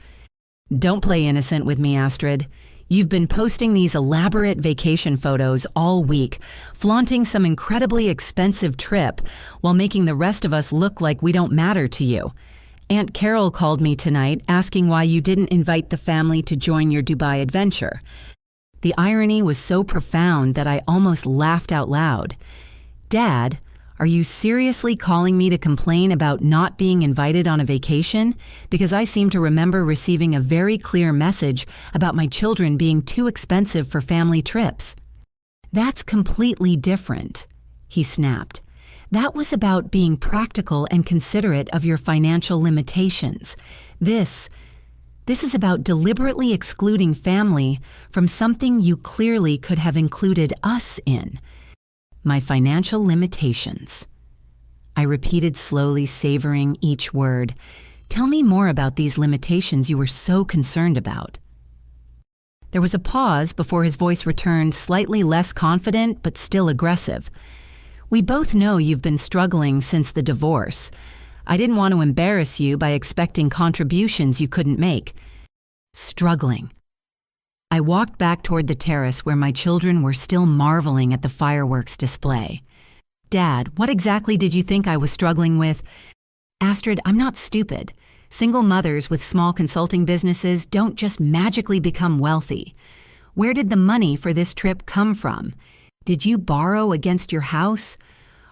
"Don't play innocent with me, Astrid. You've been posting these elaborate vacation photos all week, flaunting some incredibly expensive trip while making the rest of us look like we don't matter to you. Aunt Carol called me tonight asking why you didn't invite the family to join your Dubai adventure." The irony was so profound that I almost laughed out loud. "Dad, are you seriously calling me to complain about not being invited on a vacation? Because I seem to remember receiving a very clear message about my children being too expensive for family trips." "That's completely different," he snapped. "That was about being practical and considerate of your financial limitations. This is about deliberately excluding family from something you clearly could have included us in. My financial limitations." I repeated slowly, savoring each word. "Tell me more about these limitations you were so concerned about." There was a pause before his voice returned, slightly less confident but still aggressive. "We both know you've been struggling since the divorce. I didn't want to embarrass you by expecting contributions you couldn't make." Struggling. I walked back toward the terrace where my children were still marveling at the fireworks display. "Dad, what exactly did you think I was struggling with?" "Astrid, I'm not stupid. Single mothers with small consulting businesses don't just magically become wealthy. Where did the money for this trip come from? Did you borrow against your house?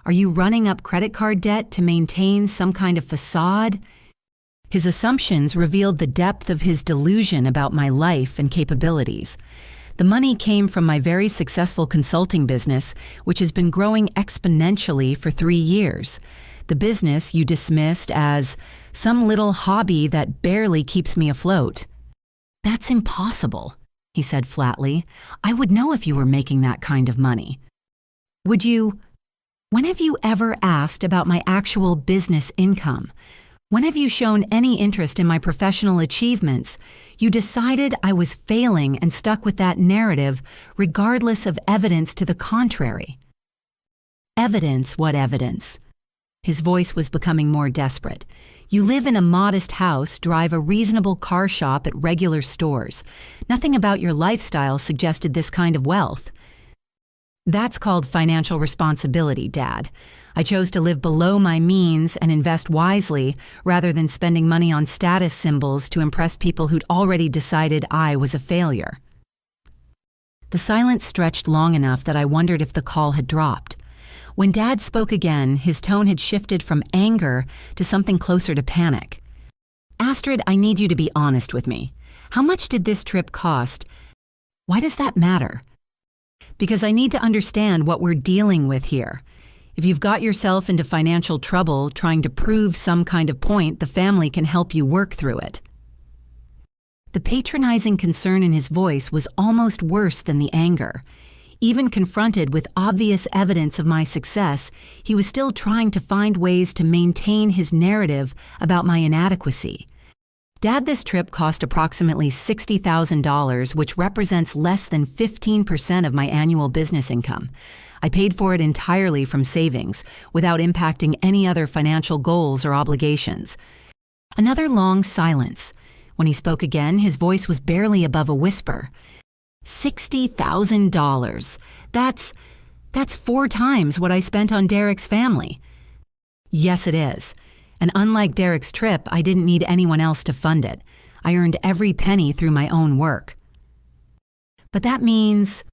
Are you running up credit card debt to maintain some kind of facade?" His assumptions revealed the depth of his delusion about my life and capabilities. The money came from my very successful consulting business, which has been growing exponentially for 3 years. The business you dismissed as some little hobby that barely keeps me afloat. "That's impossible," he said flatly. "I would know if you were making that kind of money." "Would you? When have you ever asked about my actual business income? When have you shown any interest in my professional achievements? You decided I was failing and stuck with that narrative regardless of evidence to the contrary." "Evidence? What evidence?" His voice was becoming more desperate. "You live in a modest house, drive a reasonable car shop at regular stores. Nothing about your lifestyle suggested this kind of wealth." "That's called financial responsibility, Dad. I chose to live below my means and invest wisely rather than spending money on status symbols to impress people who'd already decided I was a failure." The silence stretched long enough that I wondered if the call had dropped. When Dad spoke again, his tone had shifted from anger to something closer to panic. "Astrid, I need you to be honest with me. How much did this trip cost? Why does that matter? Because I need to understand what we're dealing with here. If you've got yourself into financial trouble trying to prove some kind of point, the family can help you work through it. The patronizing concern in his voice was almost worse than the anger. Even confronted with obvious evidence of my success, he was still trying to find ways to maintain his narrative about my inadequacy. Dad, this trip cost approximately $60,000, which represents less than 15% of my annual business income. I paid for it entirely from savings, without impacting any other financial goals or obligations. Another long silence. When he spoke again, his voice was barely above a whisper. $60,000. That's 4 times what I spent on Derek's family. Yes, it is. And unlike Derek's trip, I didn't need anyone else to fund it. I earned every penny through my own work. But that means...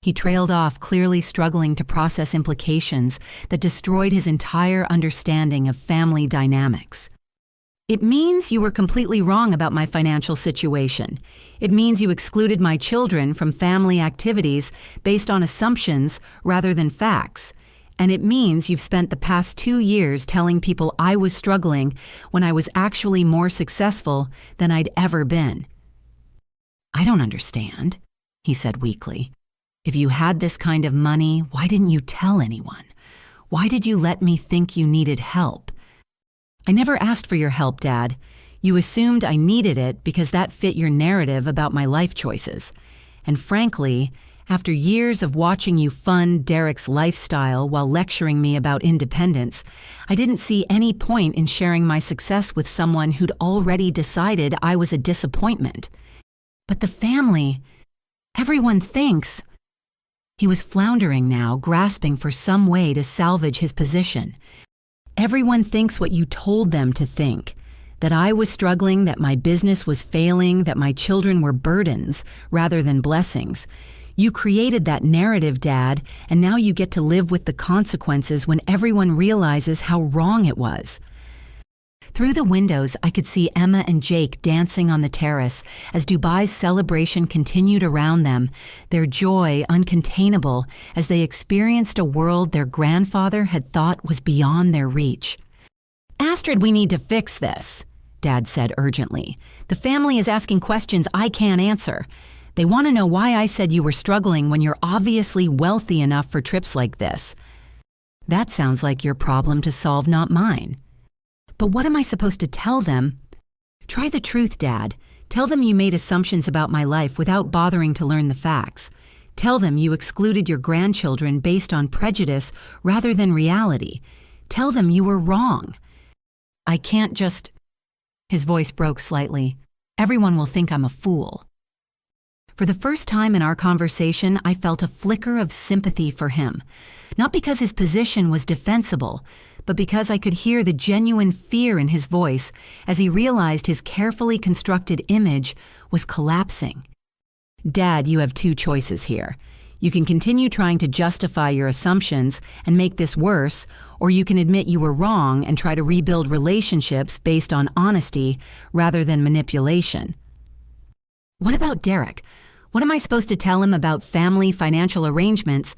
He trailed off, clearly struggling to process implications that destroyed his entire understanding of family dynamics. It means you were completely wrong about my financial situation. It means you excluded my children from family activities based on assumptions rather than facts. And it means you've spent the past 2 years telling people I was struggling when I was actually more successful than I'd ever been. I don't understand, he said weakly. If you had this kind of money, why didn't you tell anyone? Why did you let me think you needed help? I never asked for your help, Dad. You assumed I needed it because that fit your narrative about my life choices. And frankly, after years of watching you fund Derek's lifestyle while lecturing me about independence, I didn't see any point in sharing my success with someone who'd already decided I was a disappointment. But the family, everyone thinks... He was floundering now, grasping for some way to salvage his position. Everyone thinks what you told them to think. That I was struggling, that my business was failing, that my children were burdens rather than blessings. You created that narrative, Dad, and now you get to live with the consequences when everyone realizes how wrong it was. Through the windows, I could see Emma and Jake dancing on the terrace as Dubai's celebration continued around them, their joy uncontainable as they experienced a world their grandfather had thought was beyond their reach. Astrid, we need to fix this, Dad said urgently. The family is asking questions I can't answer. They want to know why I said you were struggling when you're obviously wealthy enough for trips like this. That sounds like your problem to solve, not mine. But what am I supposed to tell them? Try the truth, Dad. Tell them you made assumptions about my life without bothering to learn the facts. Tell them you excluded your grandchildren based on prejudice rather than reality. Tell them you were wrong. I can't just... His voice broke slightly. Everyone will think I'm a fool. For the first time in our conversation, I felt a flicker of sympathy for him. Not because his position was defensible, but because I could hear the genuine fear in his voice as he realized his carefully constructed image was collapsing. Dad, you have 2 choices here. You can continue trying to justify your assumptions and make this worse, or you can admit you were wrong and try to rebuild relationships based on honesty rather than manipulation. What about Derek? What am I supposed to tell him about family financial arrangements?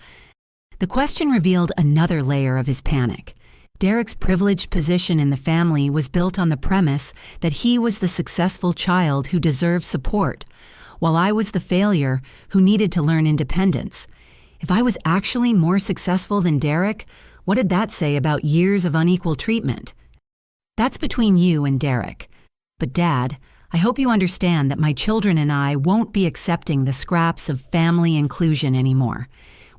The question revealed another layer of his panic. Derek's privileged position in the family was built on the premise that he was the successful child who deserved support, while I was the failure who needed to learn independence. If I was actually more successful than Derek, what did that say about years of unequal treatment? That's between you and Derek. But Dad, I hope you understand that my children and I won't be accepting the scraps of family inclusion anymore.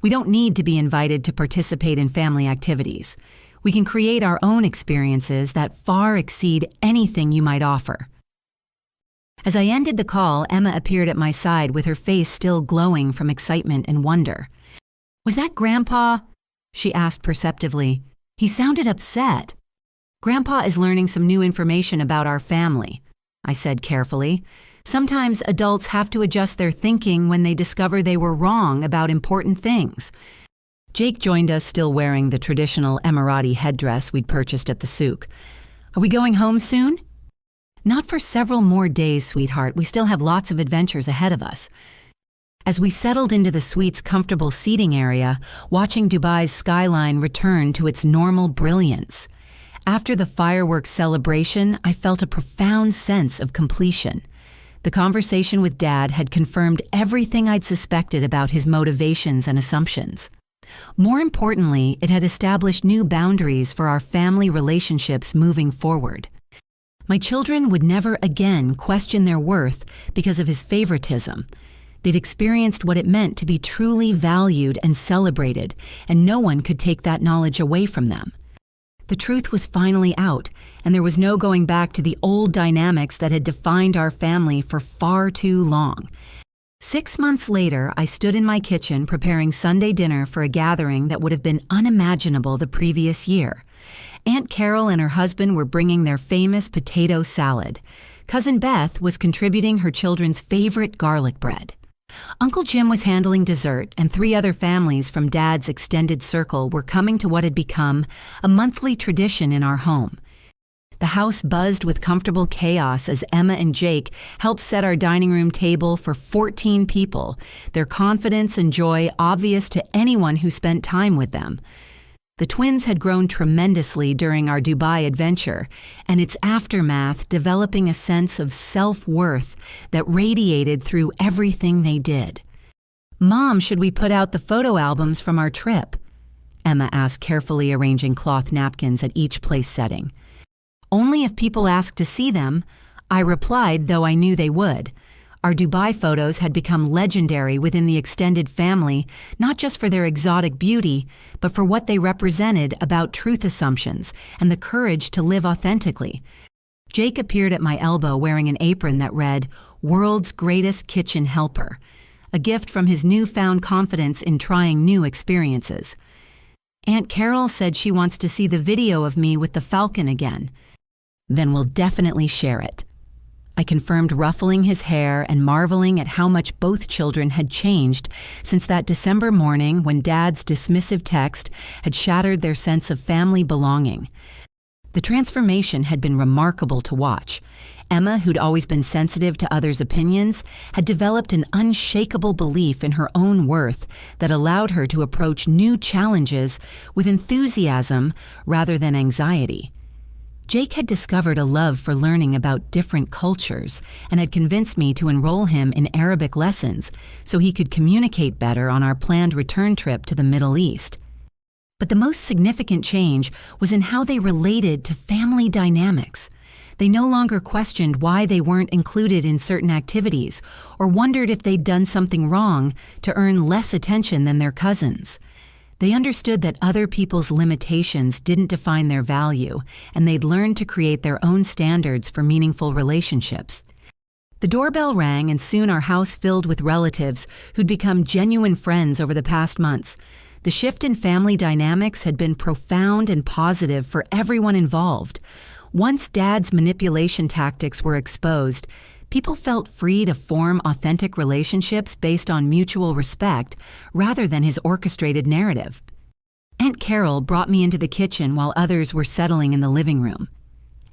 We don't need to be invited to participate in family activities. We can create our own experiences that far exceed anything you might offer. As I ended the call, Emma appeared at my side with her face still glowing from excitement and wonder. "Was that Grandpa?" she asked perceptively. He sounded upset. "Grandpa is learning some new information about our family," I said carefully. "Sometimes adults have to adjust their thinking when they discover they were wrong about important things." Jake joined us, still wearing the traditional Emirati headdress we'd purchased at the souk. "Are we going home soon?" Not for several more days, sweetheart. We still have lots of adventures ahead of us. As we settled into the suite's comfortable seating area, watching Dubai's skyline return to its normal brilliance. After the fireworks celebration, I felt a profound sense of completion. The conversation with Dad had confirmed everything I'd suspected about his motivations and assumptions. More importantly, it had established new boundaries for our family relationships moving forward. My children would never again question their worth because of his favoritism. They'd experienced what it meant to be truly valued and celebrated, and no one could take that knowledge away from them. The truth was finally out, and there was no going back to the old dynamics that had defined our family for far too long. 6 months later, I stood in my kitchen preparing Sunday dinner for a gathering that would have been unimaginable the previous year. Aunt Carol and her husband were bringing their famous potato salad. Cousin Beth was contributing her children's favorite garlic bread. Uncle Jim was handling dessert, and 3 other families from Dad's extended circle were coming to what had become a monthly tradition in our home. The house buzzed with comfortable chaos as Emma and Jake helped set our dining room table for 14 people, their confidence and joy obvious to anyone who spent time with them. The twins had grown tremendously during our Dubai adventure, and its aftermath developing a sense of self-worth that radiated through everything they did. "Mom, should we put out the photo albums from our trip?" Emma asked, carefully arranging cloth napkins at each place setting. "Only if people ask to see them," I replied, though I knew they would. Our Dubai photos had become legendary within the extended family, not just for their exotic beauty, but for what they represented about truth assumptions and the courage to live authentically. Jake appeared at my elbow wearing an apron that read, "World's Greatest Kitchen Helper," a gift from his newfound confidence in trying new experiences. Aunt Carol said she wants to see the video of me with the falcon again. "Then we'll definitely share it." I confirmed, ruffling his hair and marveling at how much both children had changed since that December morning when Dad's dismissive text had shattered their sense of family belonging. The transformation had been remarkable to watch. Emma, who'd always been sensitive to others' opinions, had developed an unshakable belief in her own worth that allowed her to approach new challenges with enthusiasm rather than anxiety. Jake had discovered a love for learning about different cultures and had convinced me to enroll him in Arabic lessons so he could communicate better on our planned return trip to the Middle East. But the most significant change was in how they related to family dynamics. They no longer questioned why they weren't included in certain activities or wondered if they'd done something wrong to earn less attention than their cousins. They understood that other people's limitations didn't define their value, and they'd learned to create their own standards for meaningful relationships. The doorbell rang, and soon our house filled with relatives who'd become genuine friends over the past months. The shift in family dynamics had been profound and positive for everyone involved. Once Dad's manipulation tactics were exposed, people felt free to form authentic relationships based on mutual respect rather than his orchestrated narrative. Aunt Carol brought me into the kitchen while others were settling in the living room.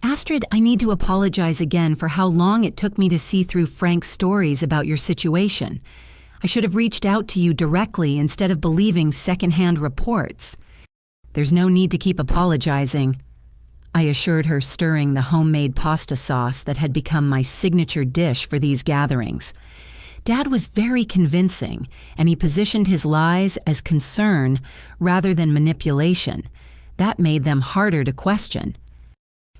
"Astrid, I need to apologize again for how long it took me to see through Frank's stories about your situation. I should have reached out to you directly instead of believing secondhand reports." "There's no need to keep apologizing," I assured her, stirring the homemade pasta sauce that had become my signature dish for these gatherings. Dad was very convincing, and he positioned his lies as concern rather than manipulation. That made them harder to question.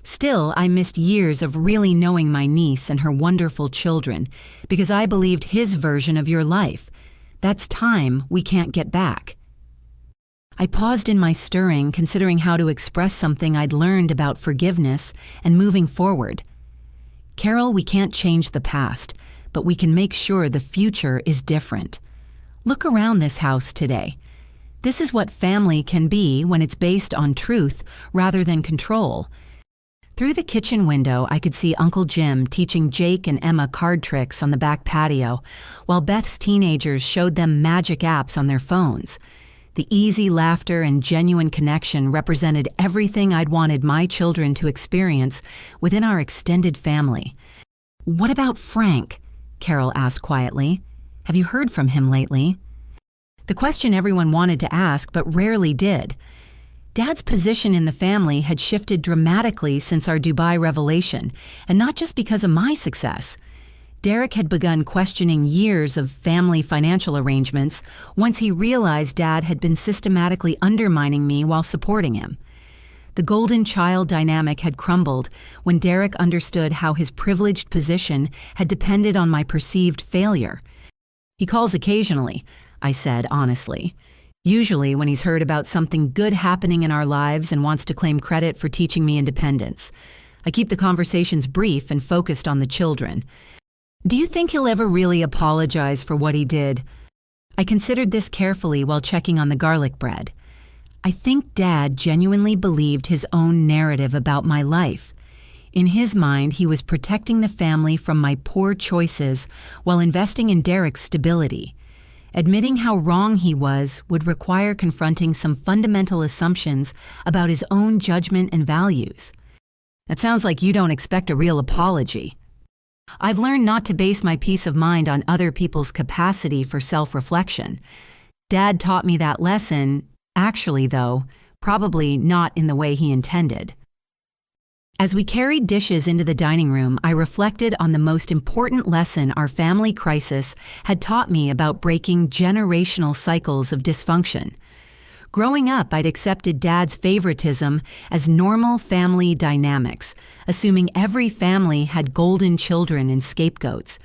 Still, I missed years of really knowing my niece and her wonderful children because I believed his version of your life. That's time we can't get back. I paused in my stirring, considering how to express something I'd learned about forgiveness and moving forward. "Carol, we can't change the past, but we can make sure the future is different. Look around this house today. This is what family can be when it's based on truth rather than control." Through the kitchen window, I could see Uncle Jim teaching Jake and Emma card tricks on the back patio, while Beth's teenagers showed them magic apps on their phones. The easy laughter and genuine connection represented everything I'd wanted my children to experience within our extended family. "What about Frank?" Carol asked quietly. "Have you heard from him lately?" The question everyone wanted to ask but rarely did. Dad's position in the family had shifted dramatically since our Dubai revelation, and not just because of my success. Derek had begun questioning years of family financial arrangements once he realized Dad had been systematically undermining me while supporting him. The golden child dynamic had crumbled when Derek understood how his privileged position had depended on my perceived failure. "He calls occasionally," I said honestly. "Usually when he's heard about something good happening in our lives and wants to claim credit for teaching me independence. I keep the conversations brief and focused on the children. Do you think he'll ever really apologize for what he did?" I considered this carefully while checking on the garlic bread. I think Dad genuinely believed his own narrative about my life. In his mind, he was protecting the family from my poor choices while investing in Derek's stability. Admitting how wrong he was would require confronting some fundamental assumptions about his own judgment and values. "That sounds like you don't expect a real apology." I've learned not to base my peace of mind on other people's capacity for self-reflection. Dad taught me that lesson, actually though, probably not in the way he intended. As we carried dishes into the dining room, I reflected on the most important lesson our family crisis had taught me about breaking generational cycles of dysfunction. Growing up, I'd accepted Dad's favoritism as normal family dynamics, assuming every family had golden children and scapegoats.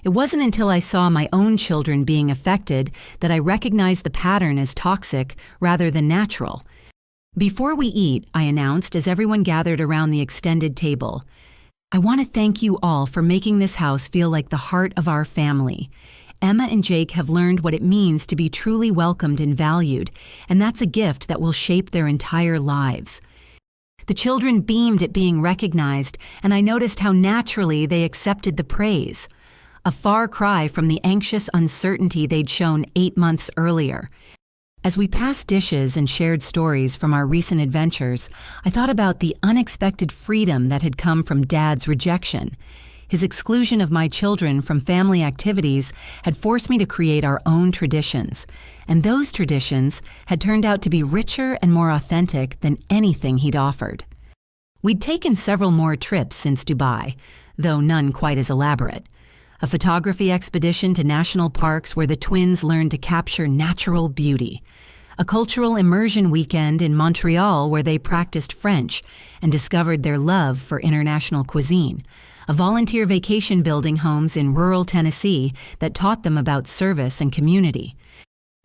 It wasn't until I saw my own children being affected that I recognized the pattern as toxic rather than natural. "Before we eat," I announced as everyone gathered around the extended table, "I want to thank you all for making this house feel like the heart of our family. Emma and Jake have learned what it means to be truly welcomed and valued, and that's a gift that will shape their entire lives." The children beamed at being recognized, and I noticed how naturally they accepted the praise. A far cry from the anxious uncertainty they'd shown 8 months earlier. As we passed dishes and shared stories from our recent adventures, I thought about the unexpected freedom that had come from Dad's rejection. His exclusion of my children from family activities had forced me to create our own traditions, and those traditions had turned out to be richer and more authentic than anything he'd offered. We'd taken several more trips since Dubai, though none quite as elaborate. A photography expedition to national parks where the twins learned to capture natural beauty. A cultural immersion weekend in Montreal where they practiced French and discovered their love for international cuisine. A volunteer vacation building homes in rural Tennessee that taught them about service and community.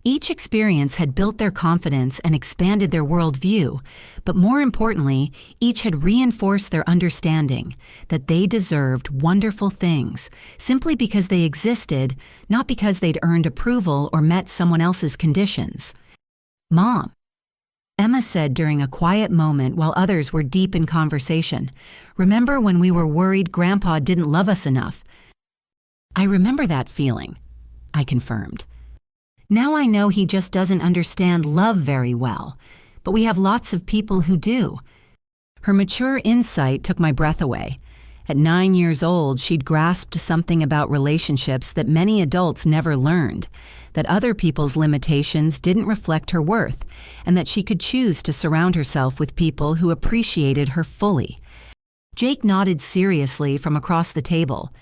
Each experience had built their confidence and expanded their worldview, but more importantly, each had reinforced their understanding that they deserved wonderful things simply because they existed, not because they'd earned approval or met someone else's conditions. "Mom," Emma said during a quiet moment while others were deep in conversation, "remember when we were worried Grandpa didn't love us enough?" "I remember that feeling," I confirmed. "Now I know he just doesn't understand love very well, but we have lots of people who do." Her mature insight took my breath away. At 9 years old, she'd grasped something about relationships that many adults never learned, that other people's limitations didn't reflect her worth, and that she could choose to surround herself with people who appreciated her fully. Jake nodded seriously from across the table,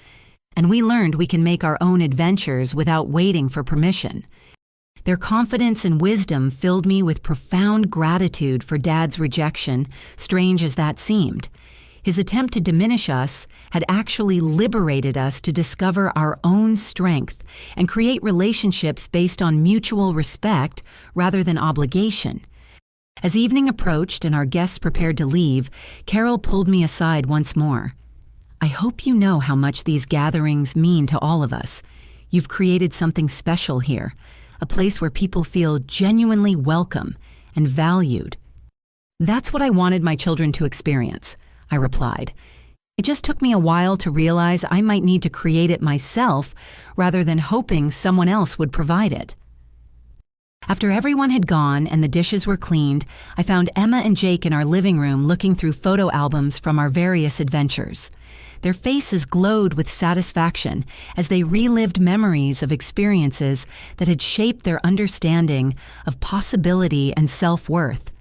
and we learned we can make our own adventures without waiting for permission. Their confidence and wisdom filled me with profound gratitude for Dad's rejection, strange as that seemed. His attempt to diminish us had actually liberated us to discover our own strength and create relationships based on mutual respect rather than obligation. As evening approached and our guests prepared to leave, Carol pulled me aside once more. "I hope you know how much these gatherings mean to all of us. You've created something special here, a place where people feel genuinely welcome and valued." "That's what I wanted my children to experience," I replied. "It just took me a while to realize I might need to create it myself rather than hoping someone else would provide it." After everyone had gone and the dishes were cleaned, I found Emma and Jake in our living room looking through photo albums from our various adventures. Their faces glowed with satisfaction as they relived memories of experiences that had shaped their understanding of possibility and self-worth.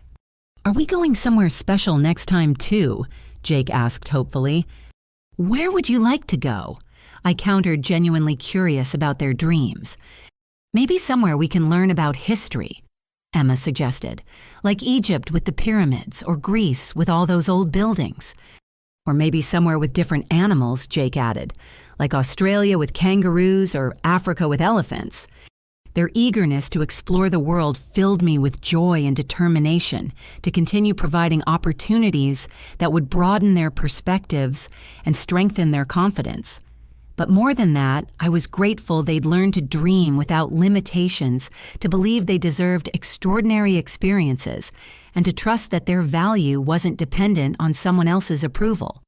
"Are we going somewhere special next time too?" Jake asked hopefully. "Where would you like to go?" I countered, genuinely curious about their dreams. "Maybe somewhere we can learn about history," Emma suggested, "like Egypt with the pyramids or Greece with all those old buildings. Or maybe somewhere with different animals," Jake added, "like Australia with kangaroos or Africa with elephants." Their eagerness to explore the world filled me with joy and determination to continue providing opportunities that would broaden their perspectives and strengthen their confidence. But more than that, I was grateful they'd learned to dream without limitations, to believe they deserved extraordinary experiences, and to trust that their value wasn't dependent on someone else's approval.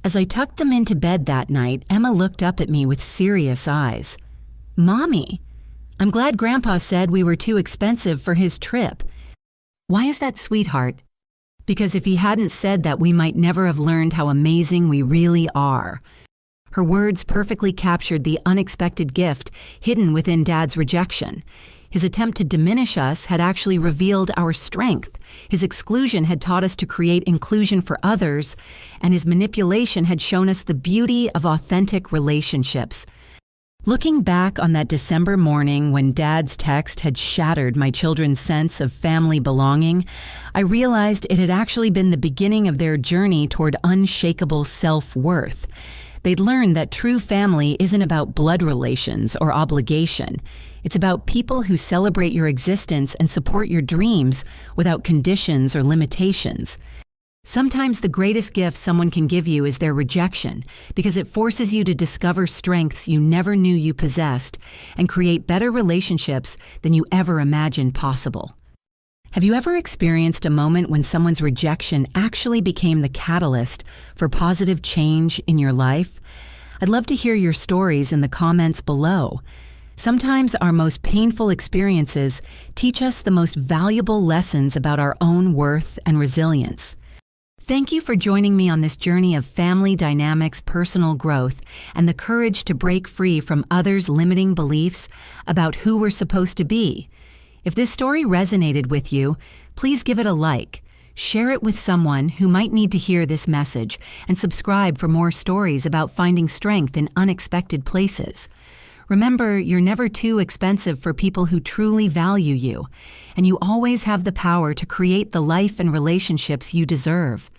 As I tucked them into bed that night, Emma looked up at me with serious eyes. "Mommy, I'm glad Grandpa said we were too expensive for his trip." "Why is that, sweetheart?" "Because if he hadn't said that, we might never have learned how amazing we really are." Her words perfectly captured the unexpected gift hidden within Dad's rejection. His attempt to diminish us had actually revealed our strength. His exclusion had taught us to create inclusion for others, and his manipulation had shown us the beauty of authentic relationships. Looking back on that December morning when Dad's text had shattered my children's sense of family belonging, I realized it had actually been the beginning of their journey toward unshakable self-worth. They'd learned that true family isn't about blood relations or obligation. It's about people who celebrate your existence and support your dreams without conditions or limitations. Sometimes the greatest gift someone can give you is their rejection, because it forces you to discover strengths you never knew you possessed and create better relationships than you ever imagined possible. Have you ever experienced a moment when someone's rejection actually became the catalyst for positive change in your life? I'd love to hear your stories in the comments below. Sometimes our most painful experiences teach us the most valuable lessons about our own worth and resilience. Thank you for joining me on this journey of family dynamics, personal growth, and the courage to break free from others' limiting beliefs about who we're supposed to be. If this story resonated with you, please give it a like, share it with someone who might need to hear this message, and subscribe for more stories about finding strength in unexpected places. Remember, you're never too expensive for people who truly value you, and you always have the power to create the life and relationships you deserve.